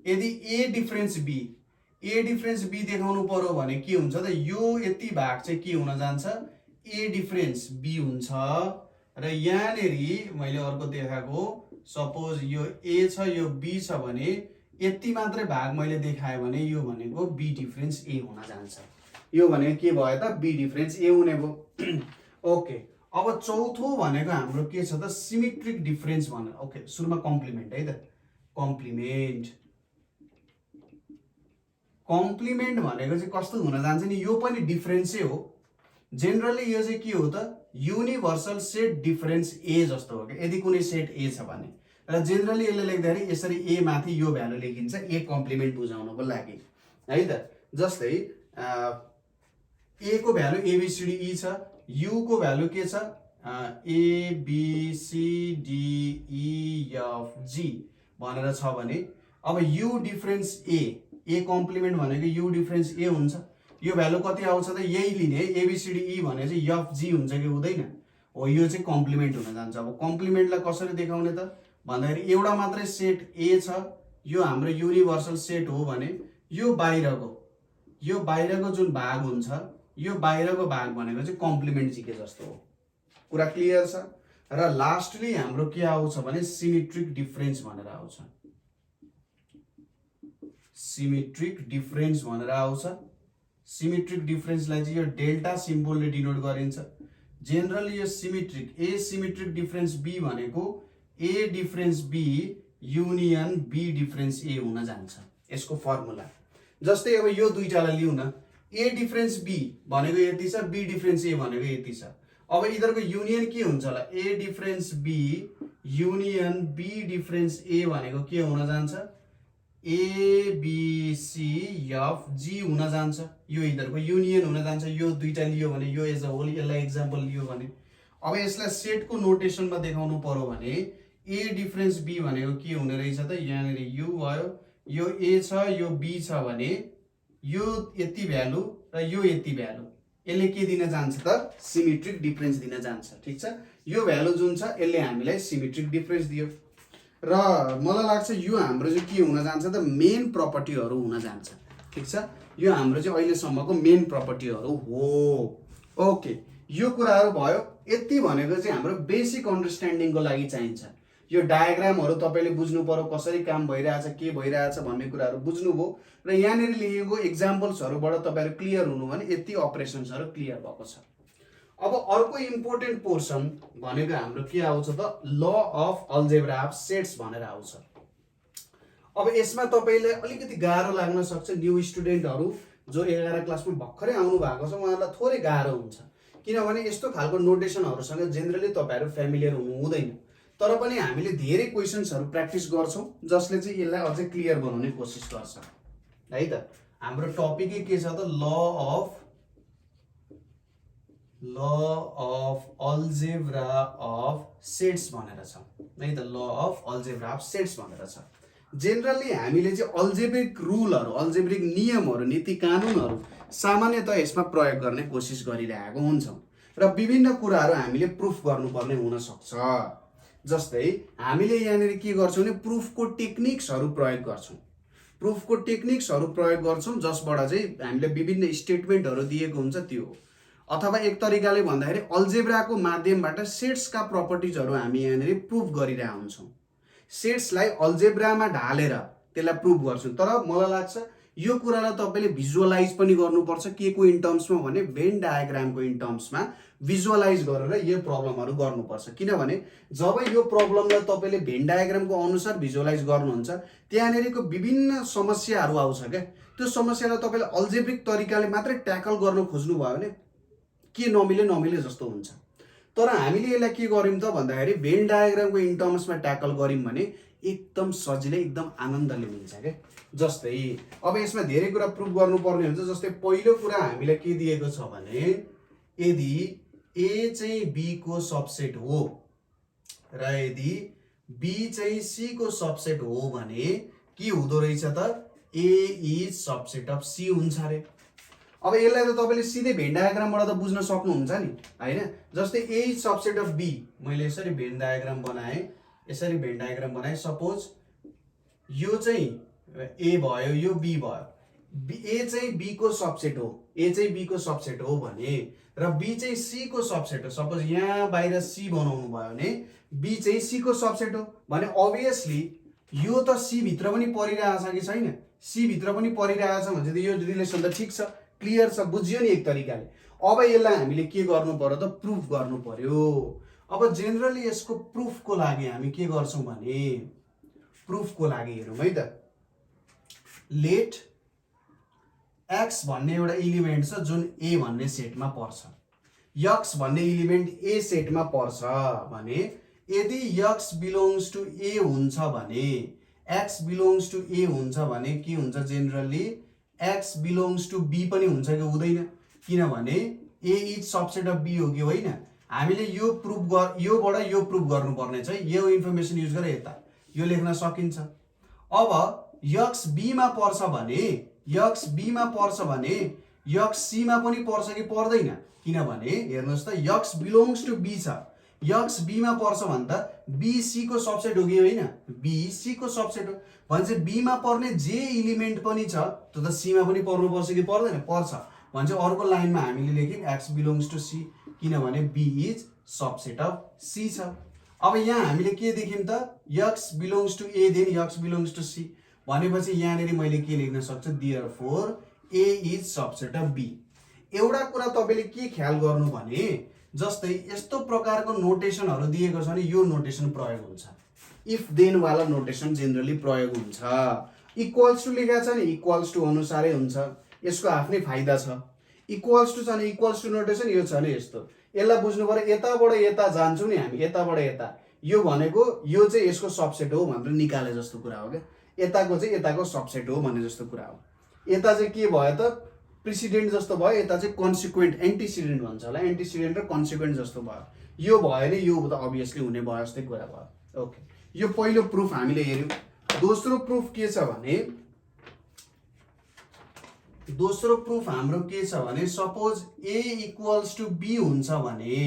यदि ए डिफरेन्स बी देखाउनु पर्यो भने के हुन्छ त यो यति भाग चाहिँ के हुन जान्छ ए डिफरेन्स बी हुन्छ र यहाँनेरि मैले अर्को देखाएको सपोज यो ए छ यो बी छ भने यति मात्रै भाग मैले देखाएँ भने यो भनेको बी डिफरेन्स ए हुन जान्छ यो भनेको के भयो त बी डिफरेन्स ए हुने भयो ओके अब चौथो भनेको हाम्रो के छ त सिमेट्रिक डिफरेन्स भनेर ओके सुरुमा कम्प्लिमेन्ट है त कम्प्लिमेन्ट भनेको चाहिँ कस्तो हुन जान्छ नि यो पनि डिफरेन्सै हो जेनरली यो चाहिँ के हो त युनिभर्सल सेट डिफरेन्स ए जस्तो हो कि यदि कुनै सेट ए छ भने र जेनरली यसले लेख्दाखेरि यसरी ए माथि यो भ्यालु लेखिन्छ ए कम्प्लिमेन्ट बुझाउनको लागि है त जस्तै ए को भ्यालु एबिसिडी छ यु को भ्यालु के छ ABCDEFG भनेर छ भने अब यु डिफरेन्स ए कम्प्लिमेन्ट भनेको यु डिफरेन्स ए हुन्छ यो भ्यालु कति आउँछ त यही लिने ABCDE भने चाहिँ एफजी हुन्छ कि हुँदैन हो यो चाहिँ कम्प्लिमेन्ट हुन जान्छ अब कम्प्लिमेन्टलाई कसरी देखाउने त भन्दाखेरि एउटा मात्रै सेट ए छ यो हाम्रो युनिभर्सल सेट हो भने यो बाहिरको जुन भाग हुन्छ यो बाहिरको भाग भनेको चाहिँ कम्प्लिमेन्ट जिके जस्तो हो कुरा क्लियर छ र लास्टली हाम्रो के आउँछ भने सिमेट्रिक डिफरेन्स भनेर आउँछ सिमेट्रिक डिफरेन्सलाई चाहिँ यो डेल्टा सिम्बलले डिनोट गरिन्छ जेनरली यो सिमेट्रिक एसिमेट्रिक डिफरेन्स बी भनेको A difference B union B difference A हुन जान्छ यसको फर्मुला जस्तै अब यो दुईटालाई लिउँ न ए डिफरेन्स बी भनेको यति छ बी डिफरेन्स ए भनेको यति छ अब यिनीहरुको युनियन के हुन्छ होला A difference B union B difference A भनेको के हुन जान्छ ABCFG हुन जान्छ यो यिनीहरुको युनियन हुन जान्छ यो दुईटा लियो भने यो एज अ होल यसलाई एक्जाम्पल लियो भने अब यसलाई सेटको नोटेसनमा देखाउनु पर्यो भने ए डिफरेन्स बी भनेको के हुने रहेछ त यहाँनेर यु भयो यो ए छ यो बी छ भने यो यति भ्यालु र यो यति भ्यालु यसले के दिन जान्छ त सिमेट्रिक डिफरेन्स दिन जान्छ ठीक छ यो भ्यालु जुन छ यसले हामीलाई सिमेट्रिक डिफरेन्स दियो र मलाई लाग्छ यो हाम्रो चाहिँ के हुन जान्छ त मेन प्रपर्टीहरु हुन जान्छ ठीक छ यो हाम्रो चाहिँ अहिले सम्मको मेन प्रपर्टीहरु हो ओके यो कुराहरु भयो यति भनेको चाहिँ हाम्रो बेसिक अन्डरस्ट्यान्डिङको लागि चाहिन्छ यो डायग्रामहरु तपाईले बुझ्नु पर्यो कसरी काम भइरहेछ के भइरहेछ भन्ने कुराहरु बुझ्नुभयो र यहाँनेर लेखेको एक्जाम्पल्सहरुबाट तपाईहरु क्लियर हुनु भने यति अपरेसन्सहरु क्लियर भएको छ अब अर्को इम्पोर्टेन्ट पोर्सन भनेको हाम्रो के आउँछ त law of algebra of sets भनेर आउँछ अब यसमा तपाईले अलिकति गाह्रो लाग्न सक्छ न्यू स्टुडेन्टहरु जो 11 क्लासमा भर्खरै आउनु भएको छ उहाँहरुलाई थोरै गाह्रो हुन्छ किनभने यस्तो खालको नोटेसनहरुसँग जेनरली तपाईहरु फ्यामिलियर हुनु हुँदैन तर पनि हामीले धेरै क्वेशन्सहरु प्र्याक्टिस गर्छौं जसले चाहिँ यसलाई अझै क्लियर बनाउने कोसिस गर्छ है त हाम्रो टपिकै के छ त law of algebra of sets भनेर छ है त law of algebra of sets भनेर छ जेनरली हामीले चाहिँ अल्जेब्रिक रुलहरु अल्जेब्रिक नियमहरु नीति कानुनहरु सामान्यतः यसमा प्रयोग गर्ने कोसिस गरिरहेको हुन्छौं र विभिन्न कुराहरु हामीले प्रुफ गर्नुपर्ने हुन सक्छ जस्तै हामीले यहाँनेर के गर्छौं भने प्रुफको टेक्निक्सहरु प्रयोग गर्छौं जसबाट चाहिँ हामीले विभिन्न स्टेटमेन्टहरु दिएको हुन्छ त्यो अथवा एक तरिकाले भन्दाखेरि अल्जेब्राको माध्यमबाट सेट्सका प्रपर्टिजहरु हामी यहाँनेर प्रुफ गरिरहेका हुन्छौं सेट्सलाई अल्जेब्रामा ढालेर त्यसलाई प्रुफ गर्छौं तर मलाई लाग्छ यो कुरालाई तपाईले भिजुअलाइज पनि गर्नुपर्छ के को इन टर्म्समा भने भेन डायग्रामको इन टर्म्समा भिजुअलाइज गरेर यो प्रब्लमहरु गर्नुपर्छ किनभने जब यो प्रब्लमलाई तपाईले भेन डायग्रामको अनुसार भिजुअलाइज गर्नुहुन्छ त्यहाँनेरको विभिन्न समस्याहरु आउँछ के त्यो समस्यालाई तपाईले अल्जेब्रिक तरिकाले मात्रै ट्याकल गर्न खोज्नु भयो भने के नमिले जस्तो हुन्छ तर हामीले यसलाई के गर्यौं त भन्दाखेरि भेन डायग्रामको इन टर्म्समा ट्याकल गर्यौं भने एकदम सजिलै एकदम आनन्दले मिल्छ के जस्तै अब यसमा धेरै कुरा प्रुफ गर्नुपर्ने हुन्छ जस्तै पहिलो कुरा हामीलाई के दिएको छ भने यदि ए चाहिँ बी को सबसेट हो र यदि बी चाहिँ सी को सबसेट हो भने के हुँदो रहेछ त A is subset of C हुन्छ अरे। अब यसलाई त तपाईँले सिधै भेन डायग्रामबाट त बुझ्न सक्नुहुन्छ नि हैन। जस्तै A is subset of be, मैले यसरी भेन डायग्राम बनाएँ, यसरी भेन डायग्राम बनाएँ। सपोज यो चाहिँ ए भयो, यो बी भयो, ए चाहिँ बी को सबसेट हो, ए चाहिँ बी को सबसेट हो भने र बी चाहिँ सी को सबसेट हो। सपोज यहाँ बाहिर सी बनाउनु भयो भने बी चाहिँ सी को सबसेट हो भने अभियसली यो त सी भित्र पनि परिरहेछ कि छैन, सी भित्र पनि परिरहेछ भने चाहिँ यो रिलेसन त ठिक छ, क्लियर छ, बुझ्यो नि एक तरिकाले। अब यसलाई हामीले के गर्नु पर्यो त प्रुफ गर्नु पर्यो। अब जेनरली यसको प्रुफको लागि हामी के गर्छौं भने प्रुफको लागि हेरौँ है त। लेट एक्स भन्ने एउटा इलिमेन्ट छ जुन ए भन्ने सेटमा पर्छ, यक्स भन्ने इलिमेन्ट ए सेटमा पर्छ भने यदि यक्स बिलोङ्स टु ए हुन्छ भने एक्स बिलोङ्स टु ए हुन्छ भने के हुन्छ, generally X belongs to B पनि हुन्छ कि हुँदैन, किनभने A is subset of B हो कि होइन। हामीले यो प्रुफ योबाट यो प्रुफ गर्नुपर्ने चाहिँ यो इन्फर्मेसन युज गरेर यता यो लेख्न सकिन्छ। अब यक्स बीमा पर्छ भने यक्स बीमा पर्छ भने यक्स सीमा पनि पर्छ कि पर्दैन, किनभने हेर्नुहोस् त यक्स बिलोङ्स टु बी छ, यक्स बीमा पर्छ भने त बी सी को सबसेट हो कि होइन, बी सी को सबसेट हो भने चाहिँ बीमा पर्ने जे इलिमेन्ट पनि छ त्यो त सीमा पनि पर्नुपर्छ कि पर्दैन, पर्छ भने चाहिँ अर्को लाइनमा हामीले लेख्यौँ एक्स बिलोङ्स टु सी, किनभने B is subset of C छ। अब यहाँ हामीले के देख्यौँ त X belongs to A then X belongs to C भनेपछि यहाँनिर मैले के लेख्न सक्छु, therefore A is subset of B. एउटा कुरा तपाईँले के ख्याल गर्नु भने जस्तै यस्तो प्रकारको नोटेसनहरू दिएको छ भने यो नोटेसन प्रयोग हुन्छ, इफ देन वाला नोटेसन जेनरली प्रयोग हुन्छ। इक्वल्स टु लेखेको छ नि इक्वल्स टु अनुसारै हुन्छ, यसको आफ्नै फाइदा छ। इक्वल्स टु छ भने इक्वल्स टु नोटेसन यो छ नि यस्तो, यसलाई बुझ्नु पर्यो। यताबाट यता जान्छौँ नि हामी, यताबाट यता, यो भनेको यो चाहिँ यसको सबसेट हो भनेर निकाले जस्तो कुरा हो क्या, यताको चाहिँ यताको सबसेट हो भन्ने जस्तो कुरा हो। यता चाहिँ के भयो त प्रेसिडेन्ट जस्तो भयो, यता चाहिँ कन्सिक्वेन्ट एन्टिसिडेन्ट भन्छ होला, एन्टिसिडेन्ट र कन्सिक्वेन्ट जस्तो भयो। यो भयो नि यो त अभियसली हुने भयो जस्तै कुरा भयो। ओके, यो पहिलो प्रुफ हामीले हेर्यौँ। दोस्रो प्रुफ के छ भने दोस्रो प्रुफ हाम्रो के छ भने suppose A equals to B हुन्छ भने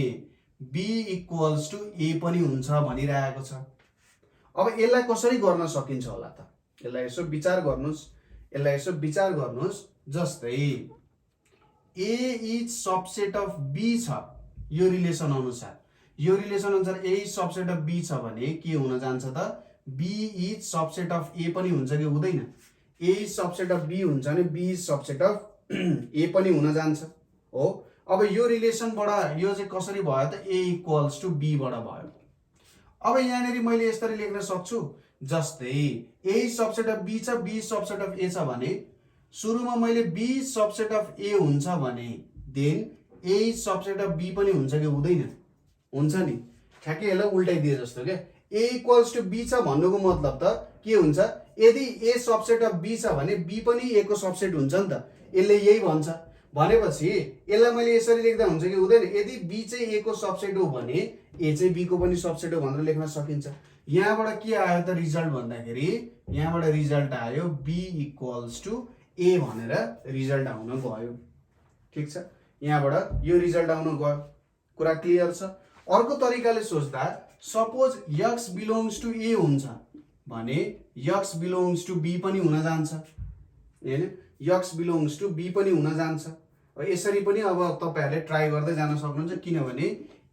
बी इक्वल्स टु ए पनि हुन्छ भनिरहेको छ। अब यसलाई कसरी गर्न सकिन्छ होला त, यसलाई यसो विचार गर्नुस्, यसलाई यसो विचार गर्नुस्। जस्तै A is subset of B छ, यो रिलेसन अनुसार, यो रिलेसन अनुसार ए इज सबसेट अफ बी छ भने के हुन जान्छ त बी इज सबसेट अफ ए पनि हुन्छ कि हुँदैन। ए इज सबसेट अफ बी हुन्छ भने बी इज सबसेट अफ ए पनि हुन जान्छ हो। अब यो रिलेसनबाट यो चाहिँ कसरी भयो त ए इक्वल्स टु बी बाट भयो। अब यहाँनिर मैले यसरी लेख्न सक्छु, जस्तै A is subset of B छ, B is subset of A छ भने सुरुमा मैले B is subset of A हुन्छ भने then A is subset of B पनि हुन्छ कि हुँदैन, हुन्छ नि। ठ्याक्कै यसलाई उल्टाइदिए जस्तो क्या, ए इक्वल्स टु बी छ भन्नुको मतलब त के हुन्छ, यदि ए सबसेट अफ बी छ भने बी पनि ए को सबसेट हुन्छ नि त, यसले यही भन्छ। भनेपछि यसलाई मैले यसरी लेख्दा हुन्छ कि हुँदैन, यदि बी चाहिँ ए को सबसेट हो भने ए चाहिँ बी को पनि सबसेट हो भनेर लेख्न सकिन्छ। यहाँबाट के आयो त रिजल्ट भन्दाखेरि यहाँबाट रिजल्ट आयो बी इक्वल्स टु ए भनेर रिजल्ट आउन गयो। ठिक छ, यहाँबाट यो रिजल्ट आउन गयो, कुरा क्लियर छ। अर्को तरिकाले सोच्दा suppose x belongs to A हुन्छ भने यक्स बिलोङ्स टु बी पनि हुन जान्छ हैन, यक्स बिलोङ्स टु बी पनि हुन जान्छ। यसरी पनि अब तपाईहरुले ट्राई गर्दै जान सक्नुहुन्छ, किनभने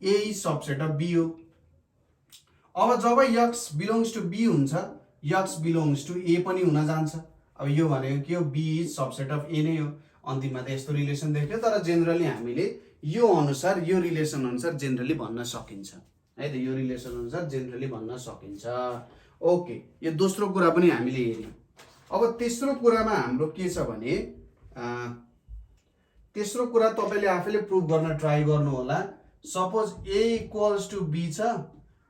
A is subset of B हो। अब जब यक्स बिलोङ्स टु बी हुन्छ यक्स बिलोङ्स टु ए पनि हुन जान्छ। अब यो भनेको के हो, बी इज सबसेट अफ ए नै हो। अन्तिममा त यस्तो रिलेसन देख्यो, तर जेनरली हामीले यो अनुसार यो रिलेसन अनुसार जेनरली भन्न सकिन्छ है त, यो रिलेसन अनुसार जेनरली भन्न सकिन्छ। ओके, यो दोस्रो कुरा पनि हामीले हेर्यौं। अब तेस्रो कुरामा हाम्रो के छ भने तेस्रो कुरा तपाईले आफैले प्रुफ गर्न ट्राई गर्नु होला। Suppose A equals to B छ,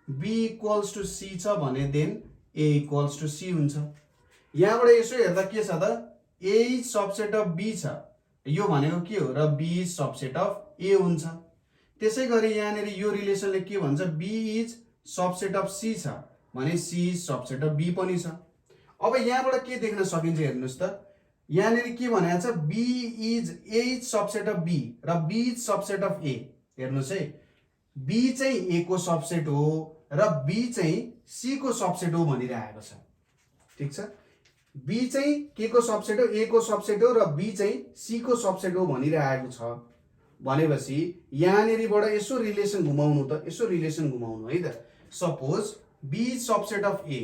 बी इक्वल्स टु सी छ भने then A equals to C हुन्छ। यहाँबाट यसो हेर्दा के छ त, A is subset of B छ, यो भनेको के हो र B is subset of A हुन्छ। त्यसै गरी यहाँनिर यो रिलेसनले के भन्छ, B is subset of C छ भने C is subset of B पनि छ। अब यहाँबाट के देख्न सकिन्छ हेर्नुहोस् त, यहाँनिर के भनेको छ, B is A is subset of B र B is subset of A. हेर्नुहोस् है, बी चाहिँ ए को सबसेट हो र बी चाहिँ सी को सबसेट हो भनिरहेको छ। ठिक छ, बी चाहिँ के को सबसेट हो, ए को सबसेट हो र बी चाहिँ सी को सबसेट हो भनिरहेको छ भनेपछि यहाँनिरबाट यसो रिलेसन घुमाउनु त, यसो रिलेसन घुमाउनु है त। Suppose B is subset of A,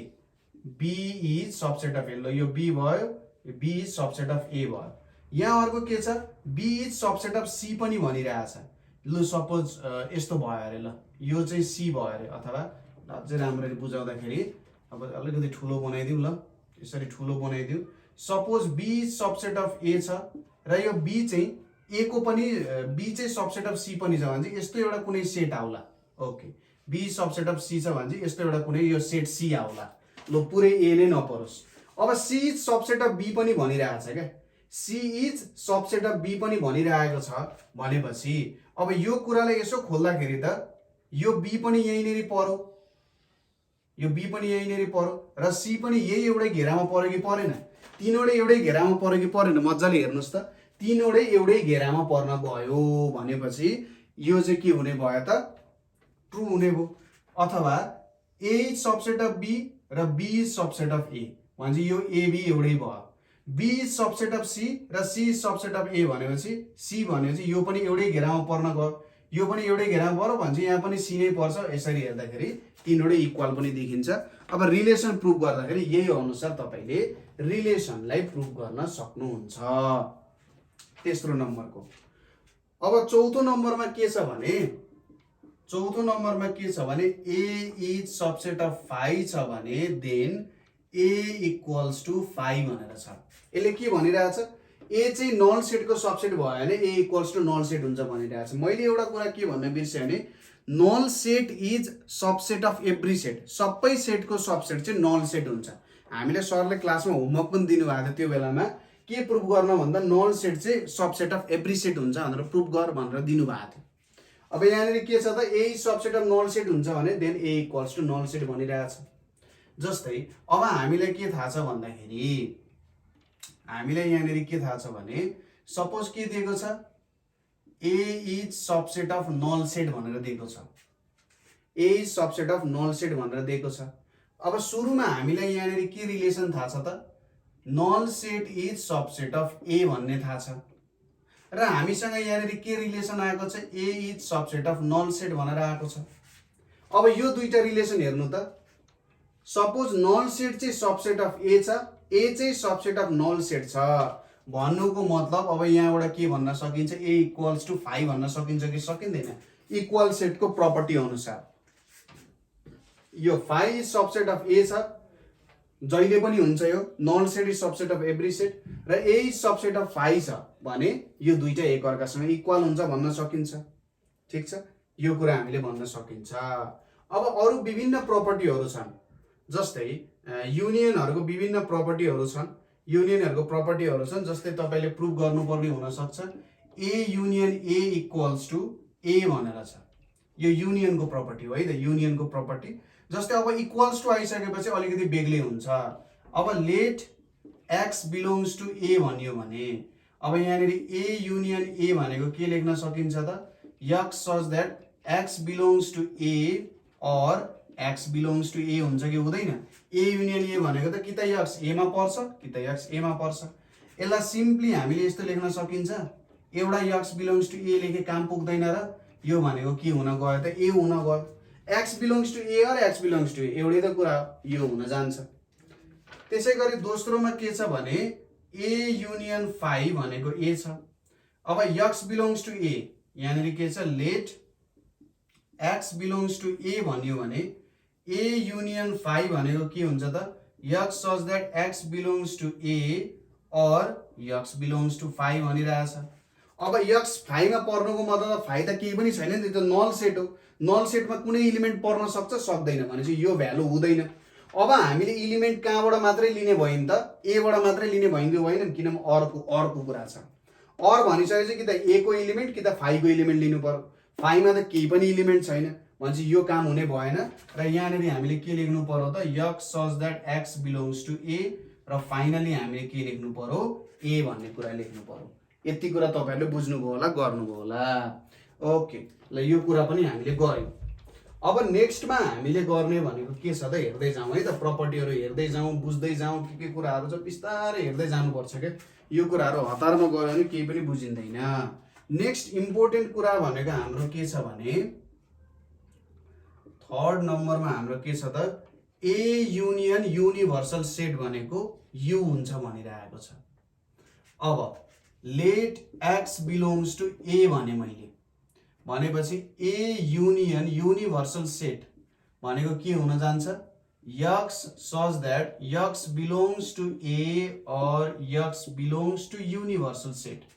B is subset of A, ल यो बी भयो, B is subset of A भयो। यहाँ अर्को के छ, B is subset of C पनि भनिरहेछ। ल सपोज यस्तो भयो अरे, ल यो चाहिँ सी भयो अरे, अथवा अझै राम्ररी बुझाउँदाखेरि अब अलिकति ठुलो बनाइदिउँ, ल यसरी ठुलो बनाइदिउँ। Suppose B is subset of A छ र यो बी चाहिँ ए को पनि, बी चाहिँ सबसेट अफ सी पनि छ भने चाहिँ यस्तो एउटा कुनै सेट आउला। Okay, B is subset of C छ भने चाहिँ यस्तो एउटा कुनै यो सेट सी आउला। ल पुरै ए नै नपरोस्। अब C is subset of B पनि भनिरहेको छ क्या, C is subset of B पनि भनिरहेको छ भनेपछि अब यो कुरालाई यसो खोल्दाखेरि त यो बी पनि यहीँनिर पर्यो, यो बी पनि यहीँनिर पर्यो र सी पनि यही एउटै घेरामा पर्यो कि परेन, तीनवटै एउटै घेरामा पर्यो कि परेन, मजाले हेर्नुहोस् त, तीनवटै एउटै घेरामा पर्न गयो भनेपछि यो चाहिँ के हुने भयो त, ट्रु हुने भयो। अथवा A is subset of B र B is subset of A भने चाहिँ यो एबी एउटै भयो। B is subset of C र C is subset of A भनेपछि सी भनेपछि यो पनि एउटै घेरामा पर्न गयो, यो पनि एउटै घेरामा पर्यो भने चाहिँ यहाँ पनि सी नै पर्छ। यसरी हेर्दाखेरि तीनवटै इक्वल पनि देखिन्छ। अब रिलेसन प्रुभ गर्दाखेरि यही अनुसार तपाईँले रिलेसनलाई प्रुभ गर्न सक्नुहुन्छ। तेस्रो नम्बरको। अब चौथो नम्बरमा के छ भने, चौथो नम्बरमा के छ भने ए इज सबसेट अफ 5 छ भने देन ए इक्वल्स टु 5 भनेर छ। यसले के भनिरहेछ, ए चाहिँ नल सेटको सबसेट भयो भने A equals to null set हुन्छ भनिरहेछ। मैले एउटा कुरा के भन्न बिर्सेँ भने null set is subset of every set, सबै सेटको सबसेट चाहिँ नल सेट हुन्छ। हामीले सरले क्लासमा होमवर्क पनि दिनुभएको थियो, त्यो बेलामा के प्रुभ गर्न भन्दा नल सेट चाहिँ सबसेट अफ एभ्री सेट हुन्छ भनेर प्रुभ गर भनेर दिनुभएको थियो। अब यहाँनिर के छ त, A is subset of null set हुन्छ भने then A equals to null set भनिरहेछ। जस्तै अब हामीलाई के थाहा छ भन्दाखेरि, हामीलाई यहाँनिर के थाहा छ भने सपोज के दिएको छ, A is subset of null set भनेर दिएको छ, A is subset of null set भनेर दिएको छ। अब सुरुमा हामीलाई यहाँनिर के रिलेसन थाहा छ त, null set is subset of A भन्ने थाहा छ र हामीसँग यहाँनिर के रिलेसन आएको छ, A is subset of null set भनेर आएको छ। अब यो दुईटा रिलेसन हेर्नु त, सपोज नल सेट चाहिँ सबसेट अफ ए छ, ए चाहिँ सबसेट अफ नल सेट छ भन्नुको मतलब अब यहाँबाट के भन्न सकिन्छ, ए इक्वल्स टु 5 भन्न सकिन्छ कि सकिँदैन, इक्वल सेटको प्रपर्टी अनुसार। यो 5 इज सबसेट अफ ए छ, जहिले पनि हुन्छ यो null set is subset of every set, र ए इज सबसेट अफ 5 छ भने यो दुईटा एकअर्कासँग इक्वल हुन्छ भन्न सकिन्छ। ठिक छ, यो कुरा हामीले भन्न सकिन्छ। अब अरू विभिन्न प्रपर्टीहरू छन्, जस्तै युनियनहरूको विभिन्न प्रपर्टीहरू छन्, युनियनहरूको प्रपर्टीहरू छन्, जस्तै तपाईँले प्रुभ गर्नुपर्ने हुनसक्छ A union A equals to A भनेर छ। यो युनियनको प्रपर्टी हो है त, युनियनको प्रपर्टी। जस्तै अब इक्वल्स टु आइसकेपछि अलिकति बेग्लै हुन्छ। अब let x belongs to A भनियो भने अब यहाँनिर ए युनियन ए भनेको के लेख्न सकिन्छ त, x such that x belongs to A or x belongs to A हुन्छ कि हुँदैन। ए युनियन ए भनेको त कि त एक्स एमा पर्छ कि त एक्स एमा पर्छ। यसलाई सिम्पली हामीले यस्तो लेख्न सकिन्छ, एउटा एक्स बिलोङ्स टु ए लेखे काम पुग्दैन र यो भनेको के हुन गयो त, ए हुन गयो। X belongs to A or x belongs to A एउटै त कुरा हो, यो हुन जान्छ। त्यसै गरी दोस्रोमा के छ भने ए युनियन 5 भनेको ए छ। अब एक्स बिलोङ्स टु ए यहाँनिर के छ, let x belongs to A भनियो भने ए युनियन 5 भनेको के हुन्छ त, x such that x belongs to A or x belongs to 5 भनिरहेछ। अब एक्स 5 मा पर्नुको मतलब 5 त केही पनि छैन नि, त्यो नल सेट हो। नल सेटमा कुनै इलिमेन्ट पर्न सक्छ सक्दैन भनेपछि यो भ्यालु हुँदैन। अब हामीले इलिमेन्ट कहाँबाट मात्रै लिने भयो नि त, एबाट मात्रै लिने भयो भएन, किनभने अर्को कुरा छ। अर भनिसकेपछि कि त ए को इलिमेन्ट कि त 5 को इलिमेन्ट लिनु पर्यो। 5 मा त केही पनि इलिमेन्ट छैन भनेपछि यो काम हुने भएन र यहाँनिर हामीले के लेख्नु पर्यो त x such that x belongs to a र फाइनली हामीले के लेख्नु पर्यो a भन्ने कुरा लेख्नु पर्यो। यति कुरा तपाईहरुले बुझ्नुभयो होला गर्नुभयो होला। ओके ल यो कुरा पनि हामीले गर्यौं। अब नेक्स्टमा हामीले गर्ने भनेको के छ त हेर्दै जाउँ है त प्रपर्टीहरु हेर्दै जाउँ बुझ्दै जाउँ के कुराहरु छ बिस्तारै हेर्दै जानुपर्छ के यो कुराहरु हतारमा गयो भने केही पनि बुझिँदैन। नेक्स्ट इम्पोर्टेन्ट कुरा भनेको हाम्रो के छ भने थर्ड नम्बरमा हाम्रो के छ त ए युनियन युनिभर्सल सेट भनेको यु हुन्छ भनिरहेको छ। अब लेट x बिलोंग्स टु ए भने मैले भनेपछि ए युनियन युनिभर्सल सेट भनेको के हुन जान्छ x such that x belongs to a or x belongs to universal set।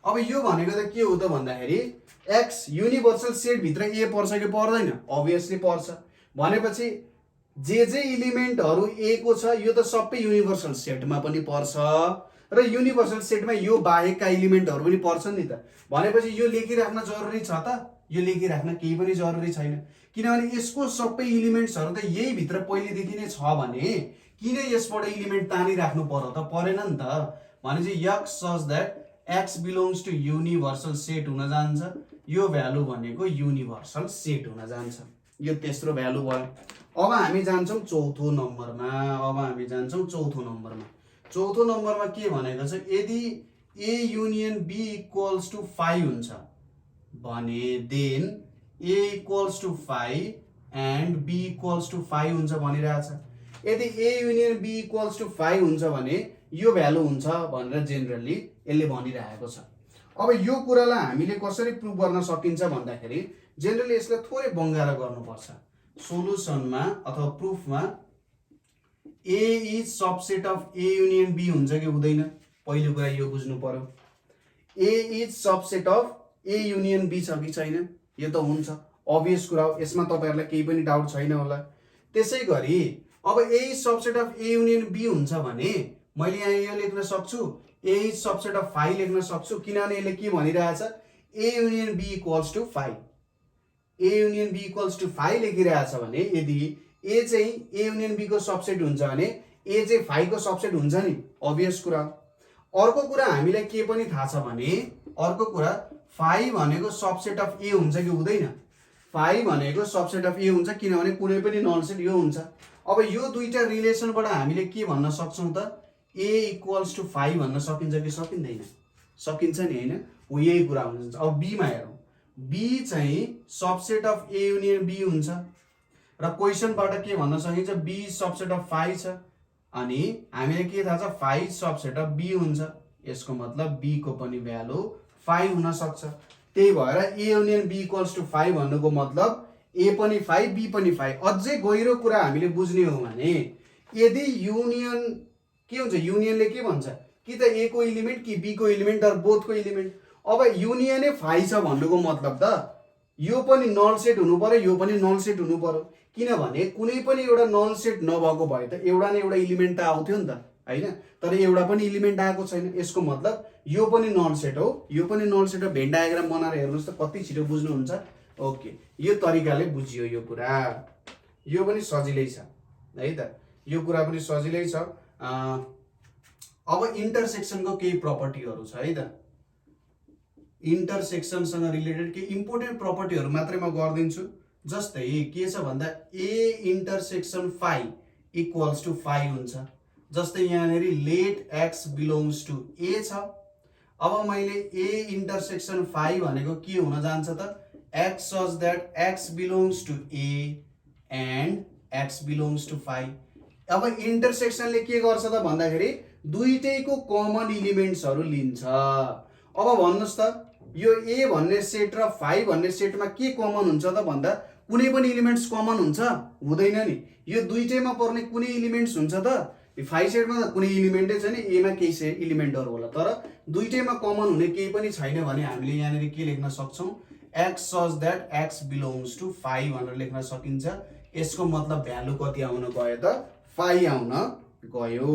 अब यो भनेको त के हो त भन्दाखेरि x युनिभर्सल सेट भित्र a पर्छ कि पर्दैन obviously पर्छ भनेपछि जे एलिमेन्टहरु a को छ यो त सबै युनिभर्सल सेटमा पनि पर्छ र युनिभर्सल सेटमा यो बाहेकका एलिमेन्टहरु पनि पर्छन् नि त भनेपछि यो लेखिराख्न जरुरी छ त यो लेखिराख्न केही पनि जरुरी छैन किनभने यसको सबै एलिमेन्ट्सहरु त यही भित्र पहिलेदेखि नै छ भने किन यसबाट एलिमेन्ट तानी राख्नु पर्यो त परेन नि त भनेपछि x such that x belongs to universal set हुन जान्छ यो भ्यालु भनेको युनिभर्सल सेट हुन जान्छ यो तेस्रो भ्यालु भयो। अब हामी जान्छौं चौथो नम्बरमा चौथो नम्बरमा के भनेको छ यदि a union b equals to 5 हुन्छ भने then a equals to 5 and b equals to 5 हुन्छ भनिरहेछ। यदि a union b equals to 5 हुन्छ भने यो भ्यालु हुन्छ भनेर जेनरली यसले भनिरहेको छ। अब यो कुरालाई हामीले कसरी प्रुभ गर्न सकिन्छ भन्दाखेरि जेनरली यसलाई थोरै बङ्गारा गर्नुपर्छ। सोलुसनमा अथवा प्रुफमा a is subset of a union b हुन्छ कि हुँदैन पहिलो कुरा यो बुझ्नु पर्यो। a is subset of a union b छ कि छैन यो त हुन्छ obvious कुरा हो यसमा तपाईहरुलाई केही पनि डाउट छैन होला। त्यसैगरी अब a is subset of a union b हुन्छ भने मैले यहाँ यो लेख्न सक्छु a इज सबसेट अफ 5 लेख्न सक्छु किनभने यसले के भनिरहेछ a union b equals to 5 a union b equals to 5 लेखिरहेछ भने यदि a चाहिँ a युनियन b को सबसेट हुन्छ भने a चाहिँ 5 को सबसेट हुन्छ नि obvious कुरा। अर्को कुरा हामीलाई के पनि थाहा छ भने अर्को कुरा 5 भनेको सबसेट अफ a हुन्छ कि हुँदैन 5 भनेको सबसेट अफ a हुन्छ किनभने कुनै पनि नल सेट यो हुन्छ। अब यो दुईटा रिलेसनबाट हामीले के भन्न सक्छौं त a इक्वल्स टु 5 भन्न सकिन्छ कि सकिँदैन सकिन्छ नि हैन हो यही कुरा हुन्छ। अब b मा हेरौं b चाहिँ subset of a union b हुन्छ र क्वेशनबाट के भन्न सकिन्छ b सबसेट अफ 5 छ अनि हामीले के थाहा छ 5 सबसेट अफ b हुन्छ यसको मतलब b को पनि भ्यालु 5 हुन सक्छ। त्यही भएर a union b equals to 5 भन्नुको मतलब a पनि 5 b पनि 5। अझै गहिरो कुरा हामीले बुझ्ने हो भने यदि युनियन के हुन्छ युनियनले के भन्छ कि त a को एलिमेन्ट कि b को एलिमेन्ट अर बोथ को एलिमेन्ट। अब युनियनै 5 छ भन्नुको मतलब त यो पनि नल सेट हुनु पर्यो यो पनि नल सेट हुनु पर्यो किनभने कुनै पनि एउटा नल सेट नभएको भए त एउटा न एउटा एलिमेन्ट त आउँथ्यो नि त हैन तर एउटा पनि एलिमेन्ट आएको छैन यसको मतलब यो पनि नल सेट हो यो पनि नल सेट हो। भेन डायग्राम बनाएर हेर्नुस् त कति छिटो बुझ्नुहुन्छ। ओके यो तरिकाले बुझियो यो कुरा यो पनि सजिलै छ है त यो कुरा पनि सजिलै छ। अब इन्टरसेक्सनको केही प्रपर्टीहरु छ है त इन्टरसेक्सन सँग रिलेटेड केही इम्पोर्टेन्ट प्रपर्टीहरु मात्रै म गर्दिन्छु। जस्तै के छ भन्दा a इन्टरसेक्सन 5 इक्वल्स टु 5 हुन्छ जस्तै यहाँनेरि let x belongs to a छ। अब मैले a इन्टरसेक्सन 5 भनेको के हुन जान्छ त x such that x belongs to a and x belongs to 5। अब इन्टरसेक्सनले के गर्छ त भन्दाखेरि दुईटैको कमन एलिमेन्ट्सहरु लिन्छ। अब भन्नुस् त यो a भन्ने सेट र 5 भन्ने सेटमा के कमन हुन्छ त भन्दा कुनै पनि एलिमेन्ट्स कमन हुन्छ हुँदैन नि यो दुईटैमा पर्ने कुनै एलिमेन्ट्स हुन्छ त 5 सेटमा त कुनै एलिमेन्टै छैन a मा केही एलिमेन्टहरु होला तर दुईटैमा कमन हुने केही पनि छैन भने हामीले यहाँनेरि के लेख्न सक्छौं x such that x belongs to 5 भनेर लेख्न सकिन्छ। यसको मतलब भ्यालु कति आउन गयो त 5 आउन गयो।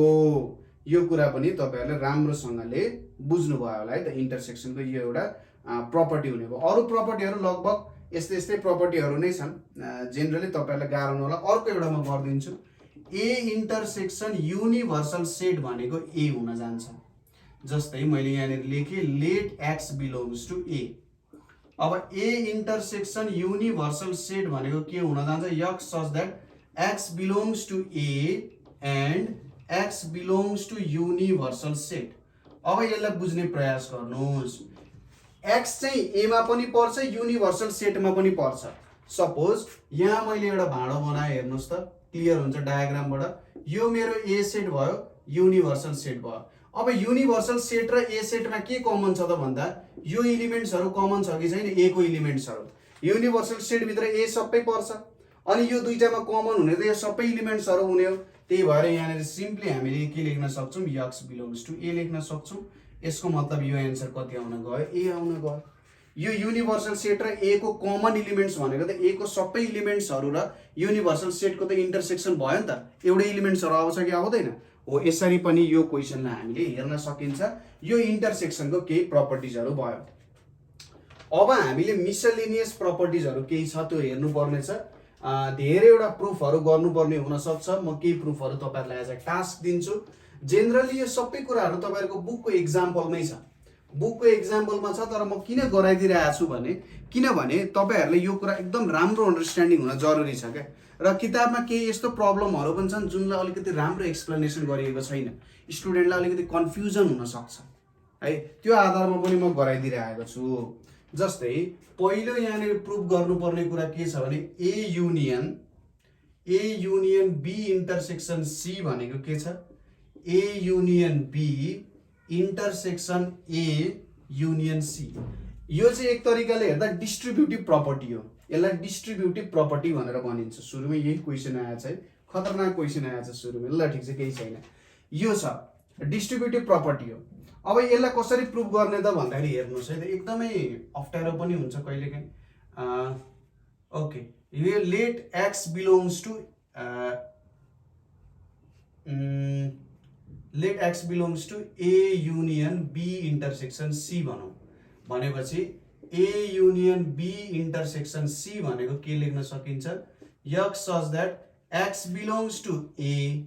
यो कुरा पनि तपाईहरुले राम्रोसँगले बुझ्नु भयो होला है त इन्टरसेक्सनको यो एउटा प्रपर्टी हुने भयो। अरु प्रपर्टीहरु लगभग यस्तै यस्तै प्रपर्टीहरू नै छन्। जेनरली तपाईहरुलाई गाह्रो नहोला। अर्को एउटा म गर्दिन्छु। ए इन्टरसेक्सन युनिभर्सल सेट भनेको ए हुन जान्छ। जस्तै मैले यहाँनिर लेखेँ let x belongs to A. अब ए इन्टरसेक्सन युनिभर्सल सेट भनेको के हुन जान्छ? X such that x belongs to A and x belongs to universal set. अब यसलाई बुझ्ने प्रयास गर्नुहोस्। एक्स चाहिँ ए मा पनि पर्छ, युनिभर्सल सेटमा पनि पर्छ। सपोज यहाँ मैले एउटा भाँडो बनाए, हेर्नुहोस् त, क्लियर हुन्छ डायग्रामबाट। यो मेरो ए सेट भयो, युनिभर्सल सेट भयो। अब युनिभर्सल सेट र ए सेटमा के कमन छ त भन्दा यो एलिमेन्ट्सहरू कमन छ कि छैन? ए को एलिमेन्ट्सहरू युनिभर्सल सेट भित्र ए सबै पर्छ, अनि यो दुईटामा कमन हुने त यो सबै एलिमेन्ट्सहरू हुने हो। त्यही भएर यहाँनिर सिम्पली हामीले के लेख्न सक्छौँ? यक्स बिलोङ्स टु ए लेख्न सक्छौँ। यसको मतलब यो एन्सर कति आउन गयो? ए आउन गयो। यो युनिभर्सल सेट र ए को कमन एलिमेन्ट्स भनेको त ए को सबै एलिमेन्ट्सहरू र युनिभर्सल सेटको त इन्टरसेक्सन भयो नि त। एउटै एलिमेन्ट्सहरू आउँछ कि आउँदैन? हो। यसरी पनि यो क्वेसनलाई हामीले हेर्न सकिन्छ। यो इन्टरसेक्सनको केही प्रपर्टिजहरू भयो। अब हामीले मिसलेनियस प्रपर्टिजहरू केही छ त्यो हेर्नुपर्ने छ। धेरैवटा प्रुफहरू गर्नुपर्ने हुनसक्छ। म केही प्रुफहरू तपाईहरुलाई एज अ टास्क दिन्छु। जेनरली यो सबै कुराहरू तपाईहरुको बुकको एक्जाम्पलमै छ, बुकको एक्जाम्पलमा छ। तर म किन गराइदिरहेको छु भने किनभने तपाईहरुले यो कुरा एकदम राम्रो अन्डरस्ट्यान्डिङ हुन जरुरी छ क्या। र किताबमा केही यस्तो प्रब्लमहरू पनि छन् जुनलाई अलिकति राम्रो एक्सप्लेनेसन गरिएको छैन, स्टुडेन्टलाई अलिकति कन्फ्युजन हुन सक्छ है। त्यो आधारमा पनि म गराइदिरहेको छु। जस्तै पहिलो यहाँनिर प्रुफ गर्नुपर्ने कुरा के छ भने A union B intersection C भनेको के छ? A union B intersection A union C. यो चाहिँ एक तरिकाले हेर्दा डिस्ट्रिब्युटिभ प्रपर्टी हो। यसलाई डिस्ट्रिब्युटिभ प्रपर्टी भनेर भनिन्छ। सुरुमै यही क्वेसन आएछ है, खतरनाक क्वेसन आएछ सुरुमै। ल ठिक छ, केही छैन। यो छ डिस्ट्रिब्युटिभ प्रपर्टी हो। अब यसलाई कसरी प्रुफ गर्ने त भन्दाखेरि हेर्नुहोस् है, एकदमै अप्ठ्यारो पनि हुन्छ कहिलेकाहीँ। ओके, यो let x belongs to A union B intersection C भनौँ। भनेपछि A union B intersection C भनेको के लेख्न सकिन्छ? X such that x belongs to A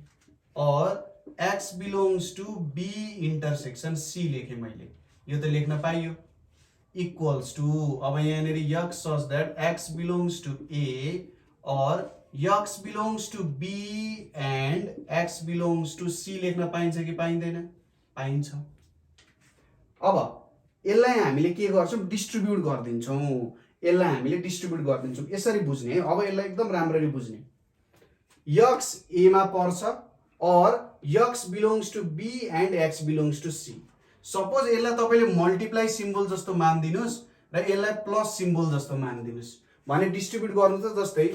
or x belongs to B intersection C लेखेँ मैले। यो त लेख्न पाइयो। इक्वल्स टु, अब यहाँनिर x such that x belongs to A or x belongs to B and x belongs to C लेख्न पाइन्छ कि पाइँदैन? पाइन्छ। अब यसलाई हामीले के गर्छौँ? डिस्ट्रिब्युट गरिदिन्छौँ। यसलाई हामीले डिस्ट्रिब्युट गरिदिन्छौँ। यसरी बुझ्ने है। अब यसलाई एकदम राम्ररी बुझ्ने। यक्स ए मा पर्छ और x belongs to B and x belongs to C. Suppose यसलाई तपाईँले मल्टिप्लाई सिम्बल जस्तो मानिदिनुहोस् र यसलाई प्लस सिम्बल जस्तो मानिदिनुहोस् भने डिस्ट्रिब्युट गर्नु त जस्तै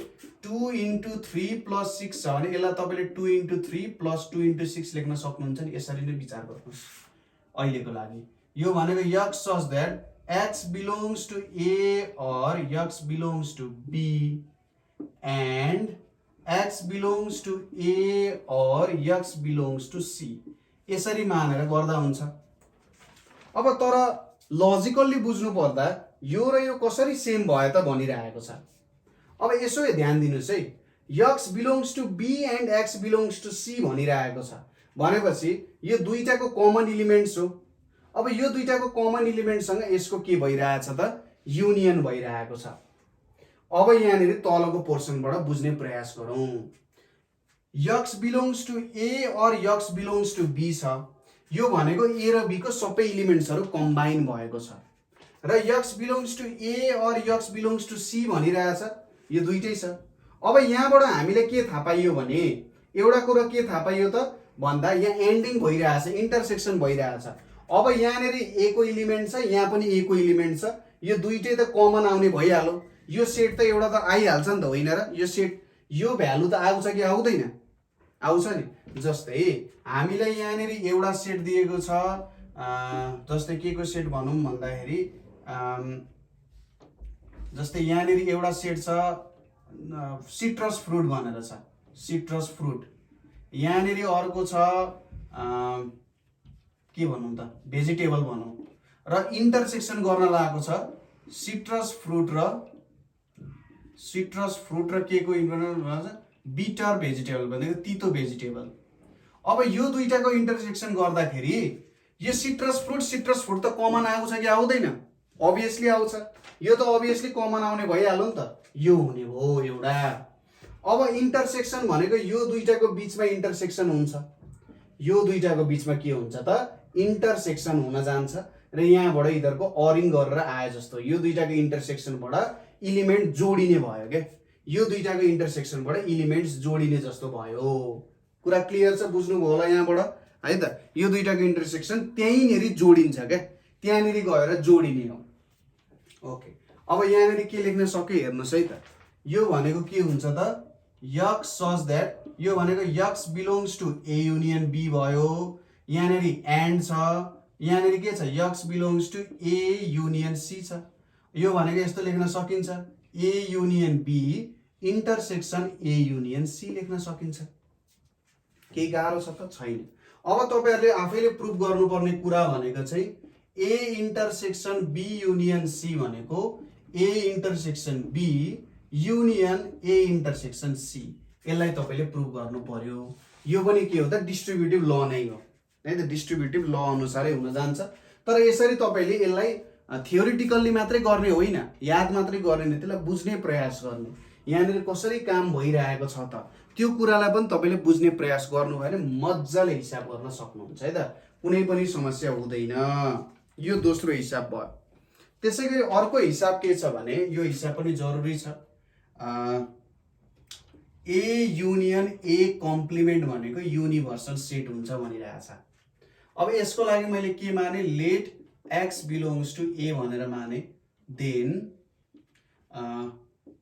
2 × 3 + 6 छ भने यसलाई तपाईँले 2 × 3 + 2 × 6 लेख्न सक्नुहुन्छ नि। यसरी नै विचार गर्नुहोस् अहिलेको लागि। यो भनेको x such that x belongs to A or x belongs to B and x belongs to A or x belongs to C. यसरी मानेर गर्दा हुन्छ। अब तर लजिकल्ली बुझ्नु पर्दा यो र यो कसरी सेम भयो त भनिरहेको छ। अब यसो ध्यान दिनुहोस् है। X belongs to B and x belongs to C भनिरहेको छ भनेपछि यो दुईटाको कमन एलिमेन्ट्स हो। अब यो दुईटाको कमन एलिमेन्टसँग यसको के भइरहेछ त? युनियन भइरहेको छ। अब यहाँनिर तलको पोर्सनबाट बुझ्ने प्रयास गरौँ। X belongs to A or x belongs to B छ। यो भनेको ए र बी को सबै एलिमेन्ट्सहरू कम्बाइन भएको छ। र x belongs to A or x belongs to C भनिरहेछ। यो दुईटै छ। अब यहाँबाट हामीले के थाहा पाइयो भने एउटा कुरा के थाहा पाइयो त भन्दा यहाँ एन्डिङ भइरहेछ, इन्टरसेक्सन भइरहेछ। अब यहाँनिर ए को एलिमेन्ट छ, यहाँ पनि ए को एलिमेन्ट छ। यो दुईटै त कमन आउने भइहाल्यो। यो सेट त एउटा त आइहाल्छ नि त, होइन र? यो सेट यो भ्यालु त आउँछ कि आउँदैन? आउँछ नि। जस्तै हामीलाई यहाँनिर एउटा सेट दिएको छ। जस्तै के को सेट भनौँ भन्दाखेरि जस्तै यहाँनिर एउटा सेट छ सिट्रस फ्रुट भनेर छ, सिट्रस फ्रुट। यहाँनिर अर्को छ के भनौँ त, भेजिटेबल भनौँ। र इन्टरसेक्सन गर्न लागेको छ सिट्रस फ्रुट र सिट्रस फ्रुट र के को इन्भर्सन भन्छ बिटर भेजिटेबल भनेको तितो भेजिटेबल। अब यो दुईटाको इन्टरसेक्सन गर्दाखेरि यो सिट्रस फ्रुट त कमन आएको छ कि आउँदैन? अभियसली आउँछ। यो त अभियसली कमन आउने भइहाल्यो नि त, यो हुने भयो एउटा। अब इन्टरसेक्सन भनेको यो दुईटाको बिचमा इन्टरसेक्सन हुन्छ, यो दुईटाको बिचमा के हुन्छ त इन्टरसेक्सन हुन जान्छ र यहाँबाट यिनीहरूको अरिङ गरेर आए जस्तो यो दुईटाको इन्टरसेक्सनबाट इलिमेन्ट जोडिने भयो के, यो दुईटाको इन्टरसेक्सनबाट इलिमेन्ट्स जोडिने जस्तो भयो। कुरा क्लियर छ, बुझ्नुभयो होला यहाँबाट है त। यो दुईटाको इन्टरसेक्सन त्यहीँनिर जोडिन्छ क्या, त्यहाँनिर गएर जोडिने हो। ओके, अब यहाँनिर के लेख्न सक्यो हेर्नुहोस् है त। यो भनेको के हुन्छ त यक्स सच द्याट, यो भनेको X belongs to A union B भयो। यहाँनिर एन्ड छ, यहाँनिर के छ X belongs to A union C छ। यो भनेको यस्तो लेख्न सकिन्छ A union B intersection A union C लेख्न सकिन्छ। केही गाह्रो छ त छैन। अब तपाईहरुले आफैले प्रुफ गर्नुपर्ने कुरा भनेको चाहिँ A intersection B union C भनेको A intersection B union A intersection C, यसलाई तपाईले प्रुफ गर्नु पर्यो। यो पनि के हो त डिस्ट्रिब्युटिभ ल नै हो है त, डिस्ट्रिब्युटिभ ल अनुसारै हुन जान्छ। तर यसरी तपाईले यसलाई थियोरिटिकल्ली मात्रै गर्ने होइन, याद मात्रै गर्ने, त्यसलाई बुझ्ने प्रयास गर्ने। यहाँनिर कसरी काम भइरहेको छ त त्यो कुरालाई पनि तपाईले बुझ्ने प्रयास गर्नु भयो भने मज्जाले हिसाब गर्न सक्नुहुन्छ है त, कुनै पनि समस्या हुँदैन। यो दोस्रो हिसाब भयो। त्यसैगरी अर्को हिसाब के छ भने यो हिसाब पनि जरुरी छ। ए युनियन ए कम्प्लिमेन्ट भनेको युनिभर्सल सेट हुन्छ भनिरहेछ। अब यसको लागि मैले के माने let x belongs to A भनेर माने, then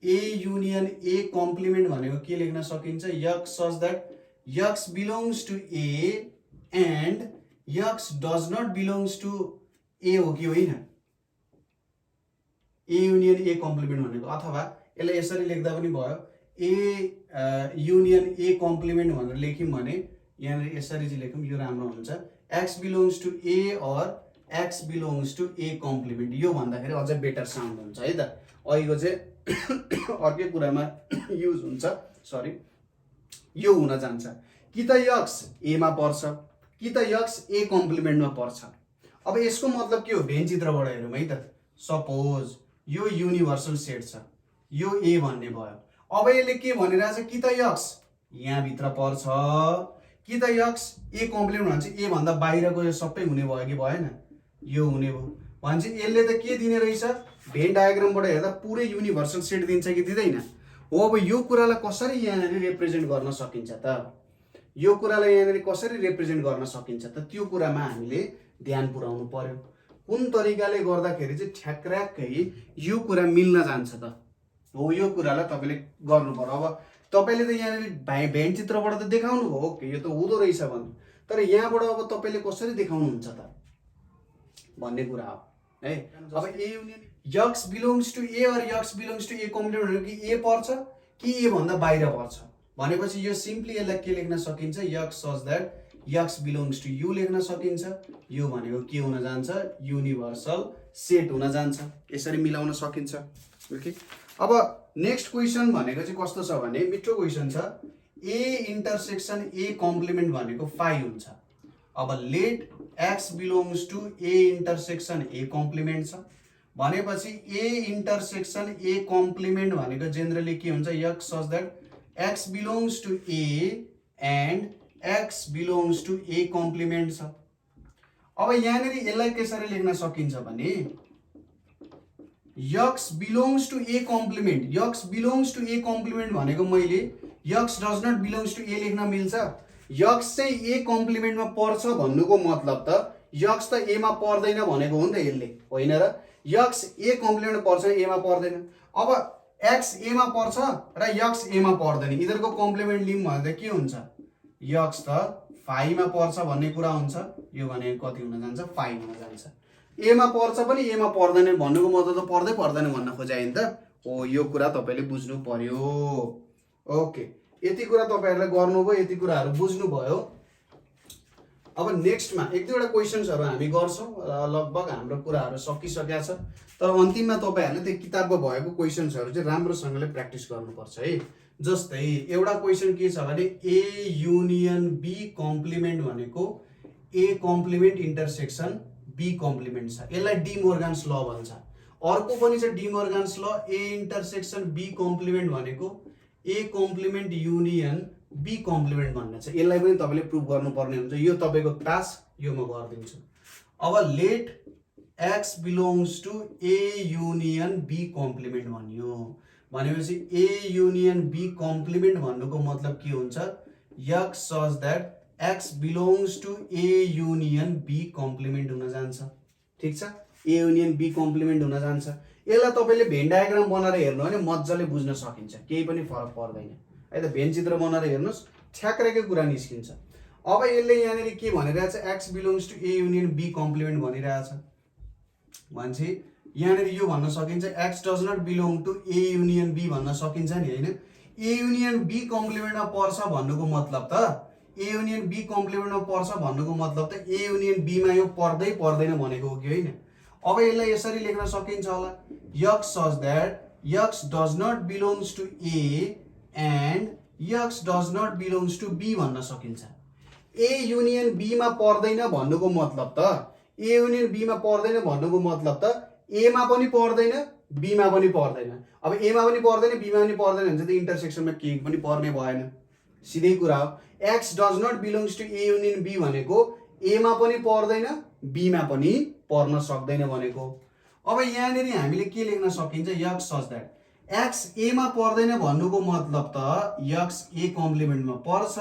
A union A complement भनेको के लेख्न सकिन्छ x such that x belongs to A and x does not belongs to A हो कि होइन, ए युनियन ए कम्प्लिमेन्ट भनेको। अथवा यसलाई यसरी लेख्दा पनि भयो, ए युनियन ए कम्प्लिमेन्ट भनेर लेख्यौँ भने यहाँनिर यसरी चाहिँ लेख्यौँ, यो राम्रो हुन्छ X belongs to A or x belongs to A complement. यो भन्दाखेरि अझै बेटर साउन्ड हुन्छ है त। अहिलेको चाहिँ अर्कै कुरामा युज हुन्छ, सरी यो हुन जान्छ कि त यक्स एमा पर्छ कि त यक्स ए कम्प्लिमेन्टमा पर्छ। अब यसको मतलब के हो भेन चित्रबाट हेरौँ है त। सपोज यो युनिभर्सल सेट छ, यो ए भन्ने भयो। अब यसले के भनिरहेछ कि त यक्स यहाँभित्र पर्छ कि त यक्स ए कम्प्लिमेन्ट भन्छ ए भन्दा बाहिरको यो सबै हुने भयो कि भएन, यो हुने भयो भन्छ। यसले त के दिने रहेछ भेन डायग्रामबाट हेर्दा पुरै युनिभर्सल सेट दिन्छ कि दिँदैन हो। अब यो कुरालाई कसरी यहाँनिर रिप्रेजेन्ट गर्न सकिन्छ त, यो कुरालाई यहाँनिर कसरी रिप्रेजेन्ट गर्न सकिन्छ त त्यो कुरामा हामीले ध्यान पुर्याउनु पर्यो। कुन तरिकाले गर्दाखेरि चाहिँ ठ्याक्राक्कै यो कुरा मिल्न जान्छ त हो, यो कुरालाई तपाईले गर्नु पर्यो। अब तपाईले त यहाँनिर भेन चित्रबाट त देखाउनु भयो ओके यो त हुँदो रहेछ भन्नु, तर यहाँबाट अब तपाईले कसरी देखाउनुहुन्छ त भन्ने कुरा हो है। अब A union X belongs to A or X belongs to A complement भनेको कि ए पर्छ कि ए भन्दा बाहिर पर्छ भनेपछि यो सिम्पली यसलाई के लेख्न सकिन्छ x such that x belongs to U लेख्न सकिन्छ। यो भनेको के हुन जान्छ युनिभर्सल सेट हुन जान्छ, यसरी मिलाउन सकिन्छ। ओके, अब नेक्स्ट क्वेसन भनेको चाहिँ कस्तो छ भने मिठो क्वेसन छ। ए इन्टरसेक्सन ए कम्प्लिमेन्ट भनेको 5 हुन्छ। अब let x belongs to A intersection A complement छ भनेपछि ए इन्टरसेक्सन ए कम्प्लिमेन्ट भनेको जेनरली के हुन्छ x such that x belongs to A and x belongs to A complement छ। अब यहाँनिर यसलाई कसरी लेख्न सकिन्छ भने x belongs to A complement, x belongs to A complement भनेको मैले x does not belongs to A लेख्न मिल्छ। यक्स चाहिँ ए कम्प्लिमेन्टमा पर्छ भन्नुको मतलब त यक्स त एमा पर्दैन भनेको हो नि त यसले, होइन र? यक्स ए कम्प्लिमेन्ट पर्छ एमा पर्दैन। अब एक्स एमा पर्छ र यक्स एमा पर्दैन, यिनीहरूको कम्प्लिमेन्ट लिउँ भने त के हुन्छ यक्स त 5 मा पर्छ भन्ने कुरा हुन्छ। यो भने कति हुन जान्छ 5 हुन जान्छ। एमा पर्छ पनि एमा पर्दैन भन्नुको मतलब त पर्दै पर्दैन भन्न खोजायो नि त हो। यो कुरा तपाईले बुझ्नु पर्यो। ओके, यति कुरा तपाईहरुले गर्नुभयो, यति कुराहरु बुझ्नु भयो। अब नेक्स्टमा एक दुईवटा क्वेसन्सहरू हामी गर्छौँ र लगभग हाम्रो कुराहरू सकिसकेका छ। तर अन्तिममा तपाईँहरूले त्यो किताबको भएको क्वेसन्सहरू चाहिँ राम्रोसँगले प्र्याक्टिस गर्नुपर्छ है। जस्तै एउटा क्वेसन के छ भने ए युनियन बी कम्प्लिमेन्ट भनेको ए कम्प्लिमेन्ट इन्टरसेक्सन बी कम्प्लिमेन्ट छ, यसलाई डी मोर्गान्स ल भन्छ। अर्को पनि छ डी मोर्गान्स ल, ए इन्टरसेक्सन बी कम्प्लिमेन्ट भनेको ए कम्प्लिमेन्ट युनियन बी कम्प्लिमेन्ट भन्ने छ, यसलाई पनि तपाईँले प्रुभ गर्नुपर्ने हुन्छ। यो तपाईँको टास्क, यो म गरिदिन्छु। अब let x belongs to A union B complement भन्यो भनेपछि ए युनियन बी कम्प्लिमेन्ट भन्नुको मतलब के हुन्छ, X such that x belongs to A union B complement हुन जान्छ। ठिक छ, ए युनियन बी कम्प्लिमेन्ट हुन जान्छ। यसलाई तपाईँले भेन डायग्राम बनाएर हेर्नु भने मजाले बुझ्न सकिन्छ, केही पनि फरक पर्दैन है त। भेन चित्र बनाएर हेर्नुहोस्, ठ्याक्रेकै कुरा निस्किन्छ। अब यसले यहाँनिर के भनिरहेछ, x belongs to A union B complement भनिरहेछ भनेपछि यहाँनिर यो भन्न सकिन्छ x does not belong to A union B भन्न सकिन्छ नि होइन। ए युनियन बी कम्प्लिमेन्टमा पर्छ भन्नुको मतलब त, ए युनियन बी कम्प्लिमेन्टमा पर्छ भन्नुको मतलब त ए युनियन बीमा यो पर्दै पर्दैन भनेको हो कि होइन। अब यसलाई यसरी लेख्न सकिन्छ होला, X such that X does not belongs to A and x does not belongs to B भन्न सकिन्छ। ए युनियन बीमा पर्दैन भन्नुको मतलब त, ए युनियन बीमा पर्दैन भन्नुको मतलब त एमा पनि पर्दैन बीमा पनि पर्दैन। अब एमा पनि पर्दैन बीमा पनि पर्दैन भने चाहिँ त इन्टरसेक्सनमा केही पनि पर्ने भएन, सिधै कुरा हो। X does not belongs to A union B भनेको एमा पनि पर्दैन बीमा पनि पर्न सक्दैन भनेको। अब यहाँनिर हामीले के लेख्न सकिन्छ, एक्स सच दैट एक्स एमा पर्दैन भन्नुको मतलब त एक्स ए कम्प्लिमेन्टमा पर्छ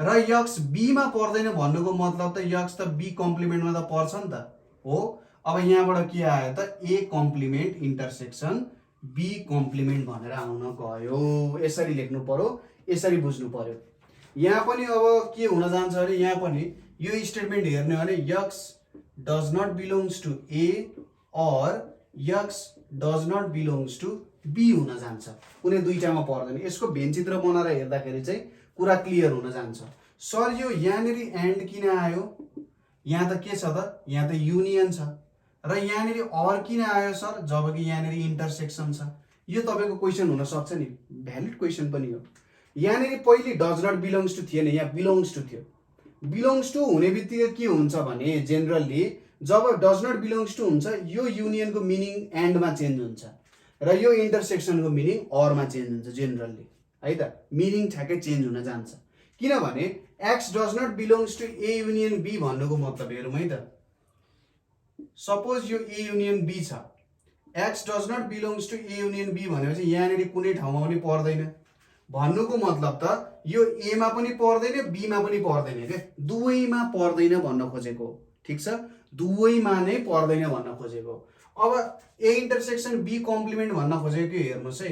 र एक्स बीमा पर्दैन भन्नुको मतलब त एक्स त बी कम्प्लिमेन्टमा त पर्छ नि त हो। अब यहाँबाट के आयो त, ए कम्प्लिमेन्ट इन्टरसेक्सन बी कम्प्लिमेन्ट भनेर आउन गयो। यसरी लेख्नु पर्यो, यसरी बुझ्नु पर्यो। यहाँ पनि अब के हुन जान्छ भने यहाँ पनि यो स्टेटमेन्ट हेर्ने हो भने x does not belongs to A or x does not belongs to B हुन जान्छ, कुनै दुईटामा पर्दैन। यसको भेन चित्र बनाएर हेर्दाखेरि चाहिँ कुरा क्लियर हुन जान्छ। सर यो यहाँनिर एन्ड किन आयो, यहाँ त के छ त, यहाँ त युनियन छ र यहाँनिर और किन आयो सर, जबकि यहाँनिर इन्टरसेक्सन छ। यो तपाईँको क्वेसन हुन सक्छ नि, भ्यालिड क्वेसन पनि हो। यहाँनिर पहिले डज नट बिलोङ्स टु थिएन, यहाँ बिलोङ्स टु थियो। बिलोङ्स टु हुने बित्तिकै के हुन्छ भने generally job does not belongs to हुन्छ यो युनियनको मिनिङ एन्डमा चेन्ज हुन्छ र यो इन्टरसेक्सनको मिनिङ अरमा चेन्ज हुन्छ जेनरली है त, मिनिङ ठ्याक्कै चेन्ज हुन जान्छ। किनभने x does not belongs to A union be भन्नुको मतलब हेरौँ है त, सपोज यो ए युनियन बी छ, x does not belongs to A union be भनेपछि यहाँनिर कुनै ठाउँमा पनि पर्दैन भन्नुको मतलब त यो एमा पनि पर्दैन बीमा पनि पर्दैन के, दुवैमा पर्दैन भन्न खोजेको। ठिक छ, दुवैमा नै पर्दैन भन्न खोजेको। अब ए इन्टरसेक्सन बी कम्प्लिमेन्ट भन्न खोजेको के हेर्नुहोस् है,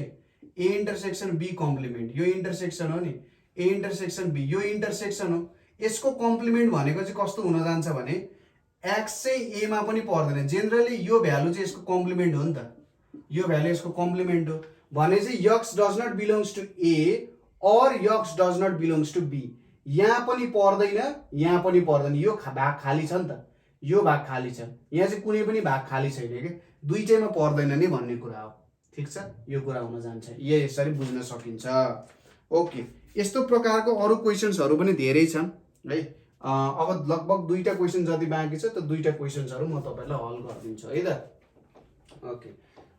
ए इन्टरसेक्सन बी कम्प्लिमेन्ट, यो इन्टरसेक्सन हो नि, ए इन्टरसेक्सन बी यो इन्टरसेक्सन हो। यसको कम्प्लिमेन्ट भनेको चाहिँ कस्तो हुन जान्छ भने एक्स चाहिँ एमा पनि पर्दैन, जेनरली यो भ्यालु चाहिँ यसको कम्प्लिमेन्ट हो नि त, यो भ्यालु यसको कम्प्लिमेन्ट हो भने चाहिँ x does not belongs to A or x does not belongs to B, यहाँ पनि पर्दैन यहाँ पनि पर्दैन, यो भाग खाली छ नि त, यो भाग खाली छ, यहाँ चाहिँ कुनै पनि भाग खाली छैन कि, दुईटैमा पर्दैन नि भन्ने कुरा हो। ठिक छ, यो कुरा हुन जान्छ, यसरी बुझ्न सकिन्छ। ओके, यस्तो प्रकारको अरू क्वेसन्सहरू पनि धेरै छन् है। अब लगभग दुईटा क्वेसन जति बाँकी छ, त्यो दुईटा क्वेसन्सहरू म तपाईँलाई हल गरिदिन्छु है त। ओके,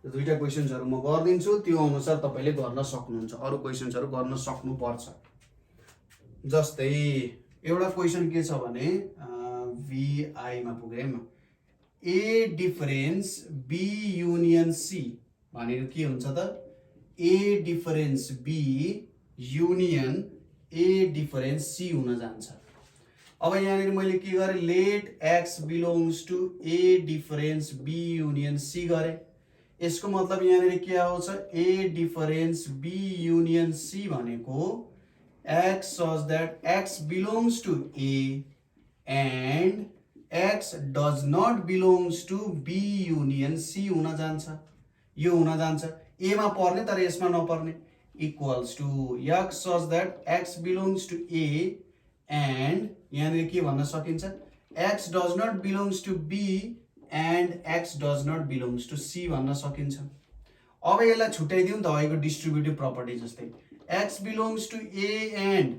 दुईटा क्वेसन्सहरू म गरिदिन्छु, त्यो अनुसार तपाईँले गर्न सक्नुहुन्छ, अरू क्वेसन्सहरू गर्न सक्नुपर्छ। जस्तै एउटा क्वेसन के छ भने VI मा पुगेँ म, A difference B union C भनेको के हुन्छ त, A difference B union A difference C हुन जान्छ। अब यहाँनिर मैले के गरेँ, let x belongs to A difference B union C गरेँ। यसको मतलब यहाँनिर के आउँछ, A difference B union C भनेको x such that x belongs to A and x does not belongs to B union C हुन जान्छ। यो हुन जान्छ, एमा पर्ने तर यसमा नपर्ने, equals to x such that x belongs to A and यहाँनिर के भन्न सकिन्छ x does not belongs to b and x does not belongs to c भन्न सकिन्छ। अब यसलाई छुट्याइदिउँ नि त अहिलेको डिस्ट्रिब्युटिभ प्रपर्टी जस्तै x belongs to a and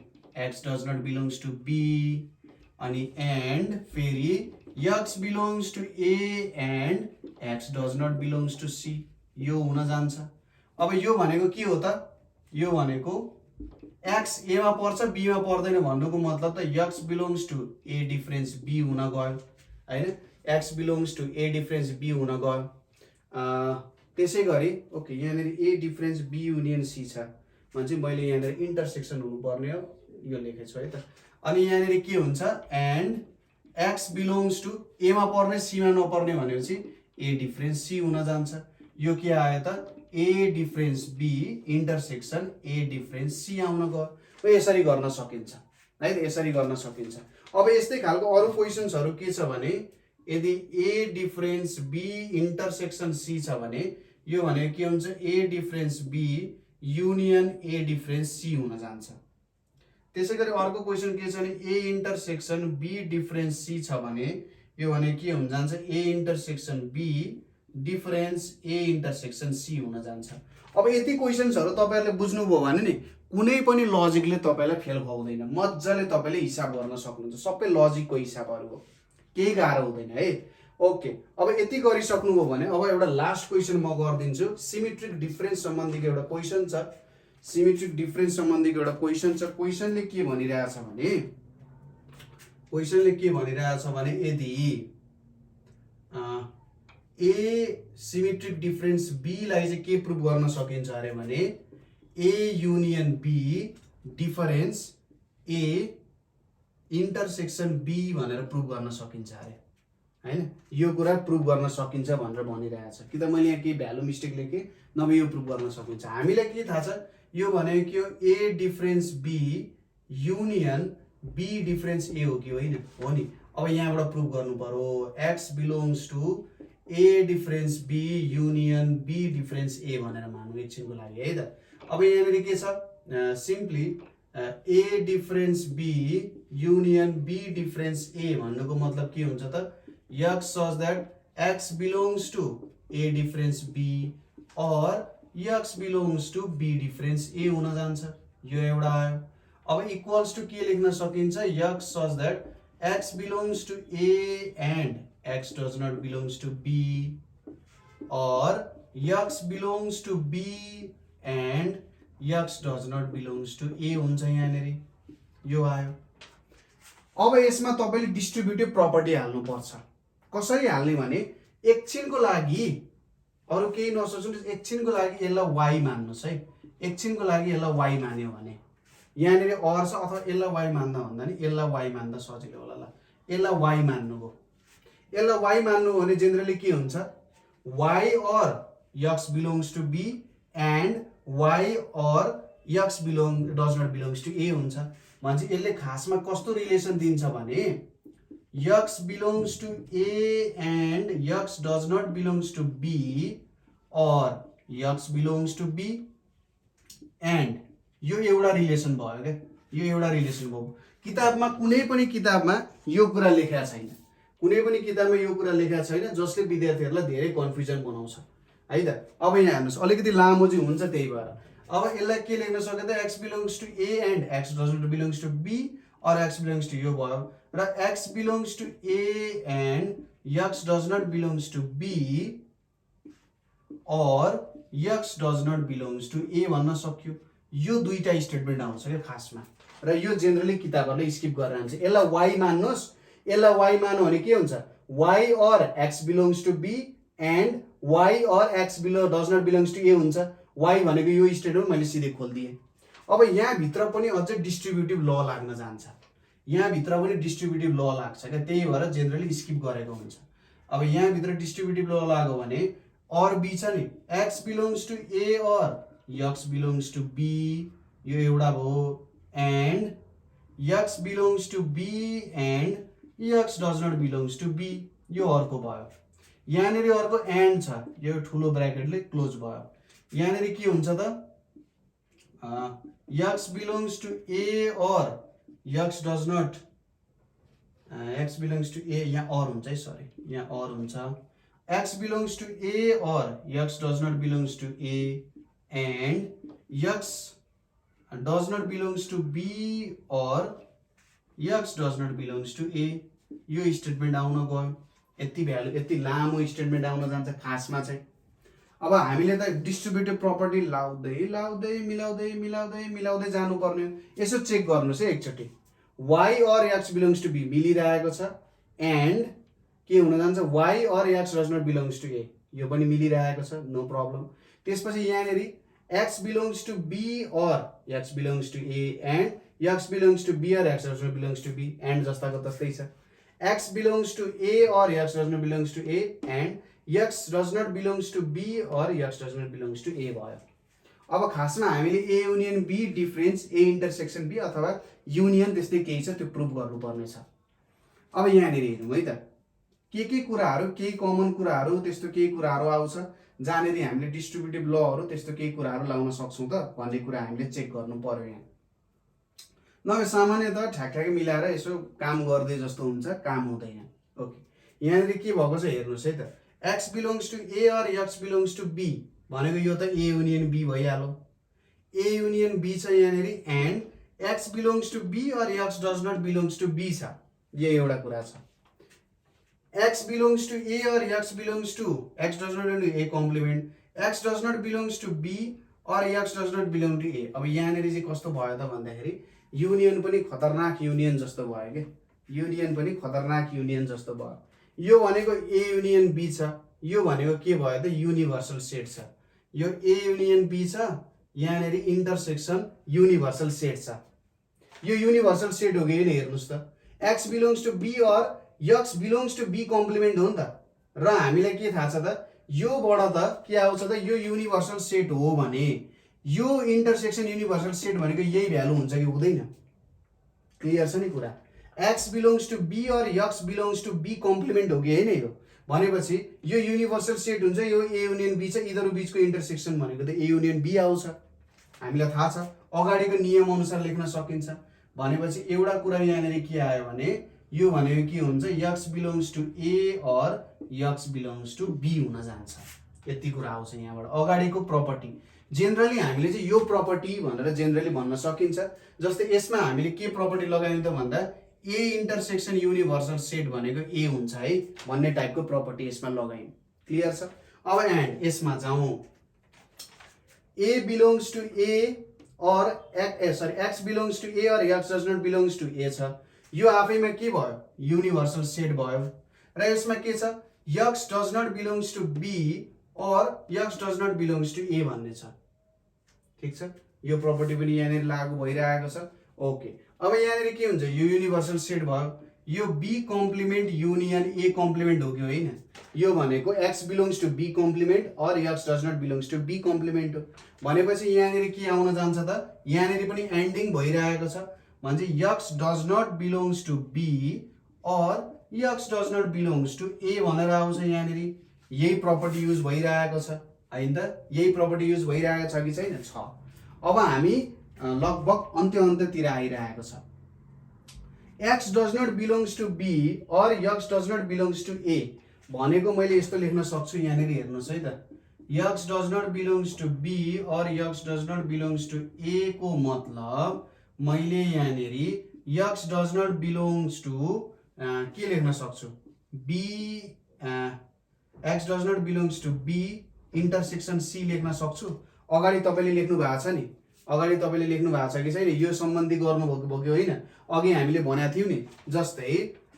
x does not belongs to b अनि एन्ड फेरि x belongs to a and x does not belongs to c यो हुन जान्छ। अब यो भनेको के हो त यो भनेको x a मा पर्छ b मा पर्दैन भन्नुको मतलब त x belongs to a difference b हुन गयो हैन x belongs to a difference b हुन गयो। त्यसै गरी ओके यहाँनिर a difference b union c छ भने चाहिँ मैले यहाँनिर इन्टरसेक्सन हुनुपर्ने हो यो लेखेको छु है त। अनि यहाँनिर के हुन्छ and x belongs to a मा पर्ने c मा नपर्ने भनेपछि a डिफरेन्स c हुन जान्छ। यो के आयो त a difference b intersection a difference c आउन गयो। यसरी गर्न सकिन्छ है त यसरी गर्न सकिन्छ। अब यस्तै खालको अरु क्वेशन्सहरु के छ भने यदि a difference b intersection c छ भने यो भनेको के हुन्छ a difference b union a difference c हुन जान्छ। त्यसैगरी अर्को क्वेशन के छ भने a intersection b difference c छ भने यो भने के हुन जान्छ a intersection b difference a intersection c हुन जान्छ। अब यति क्वेशन्सहरु तपाईहरुले बुझ्नुभयो भने नि कुनै पनि लजिकले तपाईलाई फेल खुवाउँदैन मज्जाले तपाईले हिसाब गर्न सक्नुहुन्छ सबै लजिकको हिसाबहरु हो केही गाह्रो हुँदैन है। ओके अब यति गरिसक्नुभयो भने अब एउटा लास्ट क्वेशन म गर्दिन्छु सिमेट्रिक डिफरेन्स सम्बन्धीको एउटा क्वेशन छ। सिमेट्रिक डिफरेन्स सम्बन्धीको एउटा क्वेशन छ। क्वेशनले के भनिरहेछ भने यदि a सिमेट्रिक डिफरेन्स b लाई चाहिँ के प्रुभ गर्न सकिन्छ अरे भने a union b difference a intersection b भनेर प्रुभ गर्न सकिन्छ अरे हैन यो कुरा प्रुभ गर्न सकिन्छ भनेर भनिरहेछ कि त मैले यहाँ केही भ्यालु मिस्टेक लेखे नभए यो प्रुभ गर्न सकिन्छ। हामीलाई के थाहा छ यो भनेको के हो a difference b union b difference a हो कि होइन हो नि। अब यहाँबाट प्रुभ गर्नु पर्यो x belongs to a difference b union b difference a भनेर मानौँ एकछिनको लागि है त। अब यहाँनिर के छ simply a difference b union b difference a भन्नुको मतलब के हुन्छ त x such that x belongs to a difference b or x belongs to b difference a हुन जान्छ। यो एउटा आयो। अब इक्वल्स टु के लेख्न सकिन्छ x such that x belongs to a and x does not belongs to b or x belongs to b and x does not belongs to a हुन्छ यहाँनिर यो आयो। अब यसमा तपाईले डिस्ट्रिब्युटिभ प्रपर्टी हाल्नु पर्छ। कसरी हाल्ने भने एकछिनको लागि अरु केही नसोच्नुस् एकछिनको लागि यसलाई y मान्नुस् है। एकछिनको लागि यसलाई y मान्यो भने यहाँनिर और छ अथवा यसलाई y मान्दा भन्दा नि यसलाई y मान्दा सजिलो होला ल। यसलाई y मान्नुको यसलाई y मान्नु भने जेनरली के हुन्छ y or x belongs to b and y or x does not belongs to a हुन्छ भन्छ। यसले खासमा कस्तो रिलेसन दिन्छ भने x belongs to a and x does not belongs to b or x belongs to b and यो एउटा relation भयो के यो एउटा रिलेसन भयो। किताबमा कुनै पनि किताबमा यो कुरा लेखेको छैन कुनै पनि किताबमा यो कुरा लेखेको छैन जसले विद्यार्थीहरुलाई धेरै कन्फ्युजन बनाउँछ है त। अब यहाँ हेर्नुस् अलिकति लामो चाहिँ हुन्छ त्यही भएर अब यसलाई के लेख्न सकिन्छ त x belongs to a and x does not belongs to b or x belongs to यो भयो र x belongs to a and x does not belongs to b or x does not belongs to a भन्न सक्यो। यो दुईटा statement आउँछ के खासमा र यो जेनरली किताबहरुले स्किप गरेर आउँछ। यसलाई y मान्नुस् यसलाई y मान्नु भने के हुन्छ y or x belongs to b and y or x does not belongs to a हुन्छ। y भनेको यो स्टेटमेन्ट मैले सिधै खोल्दिए। अब यहाँ भित्र पनि अझै डिस्ट्रिब्युटिभ ल लाग्न जान्छ यहाँ भित्र पनि डिस्ट्रिब्युटिभ ल लाग्छ के त्यही भएर जेनरली स्किप गरेको हुन्छ। अब यहाँ भित्र डिस्ट्रिब्युटिभ ल लाग्यो भने और b छ नि x belongs to a or x belongs to b यो एउटा भयो and x belongs to b and x does not belongs to b यो अर्को भयो। यहाँनिर अर्को and छ यो ठुलो ब्र्याकेटले क्लोज भयो। यहाँनिर के हुन्छ त x belongs to a or x does not x belongs to a, यहाँ or हुन्छ है, सरी यहाँ or हुन्छ, x belongs to a or x does not belongs to a and x does not belongs to b or x does not belongs to a, यो statement आउन गयो, यति value यति लामो स्टेटमेन्ट आउन जान्छ खासमा चाहिँ। अब हामीले त डिस्ट्रिब्युटिभ प्रपर्टी लाउँदै लाउँदै मिलाउँदै मिलाउँदै मिलाउँदै जानुपर्ने हो। यसो चेक गर्नुस् है एकचोटि, y or x belongs to b मिलिरहेको छ एन्ड के हुन जान्छ y or x does not belongs to a, यो पनि मिलिरहेको छ, नो प्रब्लम। त्यसपछि यहाँनेरि x belongs to b or x belongs to a and x belongs to b or x does not belongs to b, and जस्ताको तस्तै छ। x belongs to a or x does not belongs to a and x does not belongs to b or x does not belongs to a भयो। अब खासमा हामीले a union b difference a intersection b अथवा union त्यस्तै केही छ त्यो prove गर्नुपर्ने छ। अब यहाँनिर हेरौँ है त, के कुराहरू केही कमन कुराहरू त्यस्तो केही कुराहरू आउँछ जहाँनिर हामीले डिस्ट्रिब्युटिभ लहरू त्यस्तो केही कुराहरू लाउन सक्छौँ त भन्ने कुरा हामीले चेक गर्नु पर्यो। यहाँ नभए सामान्यतः ठ्याक्ठ्याक्कै मिलाएर यसो काम गर्दै जस्तो हुन्छ, काम हुँदैन। ओके, यहाँनिर के भएको छ हेर्नुहोस् है त, x belongs to a or x belongs to b भनेको यो त a युनियन b भइहाल्यो, a युनियन b छ यहाँनिर and x belongs to b or x does not belongs to b छ, यो एउटा कुरा छ। x belongs to a or x belongs to x does not belong to a complement, x does not belongs to b or x does not belong to a। अब यहाँनिर चाहिँ कस्तो भयो त भन्दाखेरि युनियन पनि खतरनाक युनियन जस्तो भयो के, युनियन पनि खतरनाक युनियन जस्तो भयो। यो भनेको a युनियन b छ, यो भनेको के भयो त युनिभर्सल सेट छ, यो a युनियन b छ, यहाँनिर इन्टरसेक्सन युनिभर्सल सेट छ, यो युनिभर्सल सेट हो कि हैन हेर्नुस् त। x belongs to b or x belongs to b complement हो नि त, र हामीलाई के थाहा छ त योबाट त के आउँछ त यो युनिभर्सल सेट हो भने यो इन्टरसेक्सन युनिभर्सल सेट भनेको यही भ्यालु हुन्छ कि हुँदैन, क्लियर छ नि कुरा। x belongs to b or x belongs to b complement हो कि हैन यो भनेपछि यो युनिभर्सल सेट हुन्छ, यो a युनियन b छ, यिनीहरु बीचको इन्टरसेक्सन भनेको त a युनियन b आउँछ, हामीलाई थाहा छ, अगाडिको नियम अनुसार लेख्न सकिन्छ। भनेपछि एउटा कुरा यहाँनिर के आयो भने यो भनेको के हुन्छ x belongs to a or x belongs to b हुन जान्छ, यति कुरा आउँछ यहाँबाट अगाडिको प्रपर्टी। जेनरली हामीले चाहिँ यो प्रपर्टी भनेर जेनरली भन्न सकिन्छ, जस्तै यसमा हामीले के प्रपर्टी लगायौं त भन्दा a इन्टरसेक्सन युनिभर्सल सेट भनेको a हुन्छ है भन्ने टाइपको प्रपर्टी यसमा लगायौं, क्लियर छ। अब एन्ड यसमा जाउँ, a belongs to a or x belongs to a or x does not belongs to a छ, यो आफैमा के भयो युनिभर्सल सेट भयो। र यसमा के छ x does not belongs to b or x does not belongs to a भन्ने छ, ठीक छ, यो प्रपर्टी पनि यहाँनिर लागू भइरहेको छ। ओके, अब यहाँनिर के हुन्छ यो युनिभर्सल सेट भयो, यो b complement union a complement हो कि होइन, यो भनेको x belongs to b complement or x does not belongs to b complement हो भनेपछि यहाँनिर के आउन जान्छ त यहाँनिर पनि एन्डिङ भइरहेको छ भन्छ x does not belongs to b or x does not belongs to a भनेर आउँछ, यहाँनिर यही प्रपर्टी युज भइरहेको छ हैन त, यही प्रपर्टी युज भइरहेको छ कि छैन छ। अब हामी लगभग अन्त्यतिर आइरहेको छ, x does not belongs to b or x does not belongs to a भनेको मैले यस्तो लेख्न सक्छु, यहाँनिर हेर्नुस् है त, x does not belongs to b or x does not belongs to a को मतलब मैले यहाँनिर x does not belongs to के लेख्न सक्छु b x does not belongs to b intersection c लेख्न सक्छु। अगाडि तपाईले लेख्नु भएको छ नि, अगाडि तपाईले लेख्नु भएको छ कि छैन यो सम्बन्धी गर्नु भएको होइन, अघि हामीले भनेको थियौ नि, जस्तै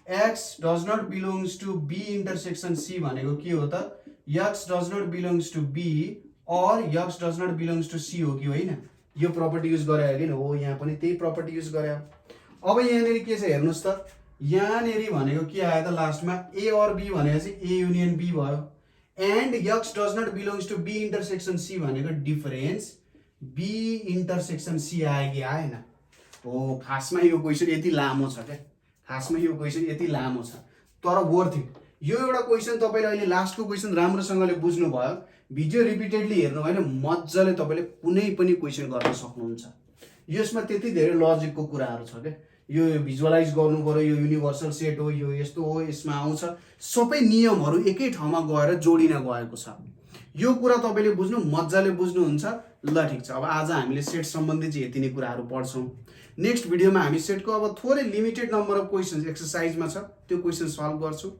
x does not belongs to b intersection c भनेको के हो त x does not belongs to b or x does not belongs to c हो कि होइन, यो प्रपर्टी युज गरे हैन हो, यहाँ पनि त्यही प्रपर्टी युज गरे। अब यहाँनिर के छ हेर्नुस् त, यहाँनिर भनेको के आयो त लास्टमा a और b भनेको चाहिँ a युनियन b भयो and x does not belongs to b intersection c भनेको डिफरेन्स b इन्टरसेक्सन c आयो कि आएन हो। खासमा यो क्वेशन यति लामो छ के, खासमा यो क्वेशन यति लामो छ तर वर्थ इट। यो एउटा क्वेशन तपाईले अहिले लास्टको क्वेशन राम्रोसँगले बुझ्नु भयो, भिडियो रिपिटेडली हेर्नु भएन मज्जाले तपाईले कुनै पनि क्वेशन गर्न सक्नुहुन्छ। यसमा त्यति धेरै लजिकको कुराहरू छ के, यो भिजुअलाइज गर्नु पर्यो, यो युनिभर्सल सेट हो, यो यस्तो हो, यसमा आउँछ, सबै नियमहरू एकै ठाउँमा गएर जोडिन गएको छ। यो कुरा तपाईँले बुझ्नु, मजाले बुझ्नुहुन्छ। ल ठिक छ, अब आज हामीले सेट सम्बन्धी चाहिँ यति नै कुराहरू पढ्छौँ। नेक्स्ट भिडियोमा हामी सेटको अब थोरै लिमिटेड नम्बर अफ क्वेसन्स एक्सर्साइजमा छ, त्यो क्वेसन सल्भ गर्छु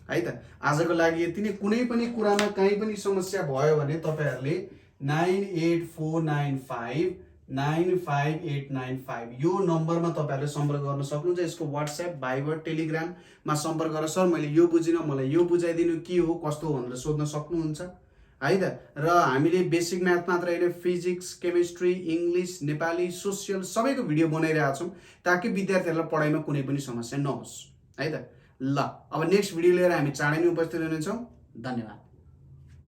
है त। आजको लागि यति नै। कुनै पनि कुरामा कहीँ पनि समस्या भयो भने तपाईँहरूले 9849595895 यो नम्बरमा तपाईँहरूले सम्पर्क गर्न सक्नुहुन्छ। यसको वाट्सएप, भाइबर, टेलिग्राममा सम्पर्क गरेर सर मैले यो बुझिनँ, मलाई यो बुझाइदिनु के हो कस्तो हो भनेर सोध्न सक्नुहुन्छ है त। र हामीले बेसिक म्याथ मात्र होइन, physics, chemistry, English, Nepali, social सबैको भिडियो बनाइरहेका छौँ ताकि विद्यार्थीहरूलाई पढाइमा कुनै पनि समस्या नहोस् है त। ल अब नेक्स्ट भिडियो लिएर हामी चाँडै नै उपस्थित हुनेछौँ। धन्यवाद।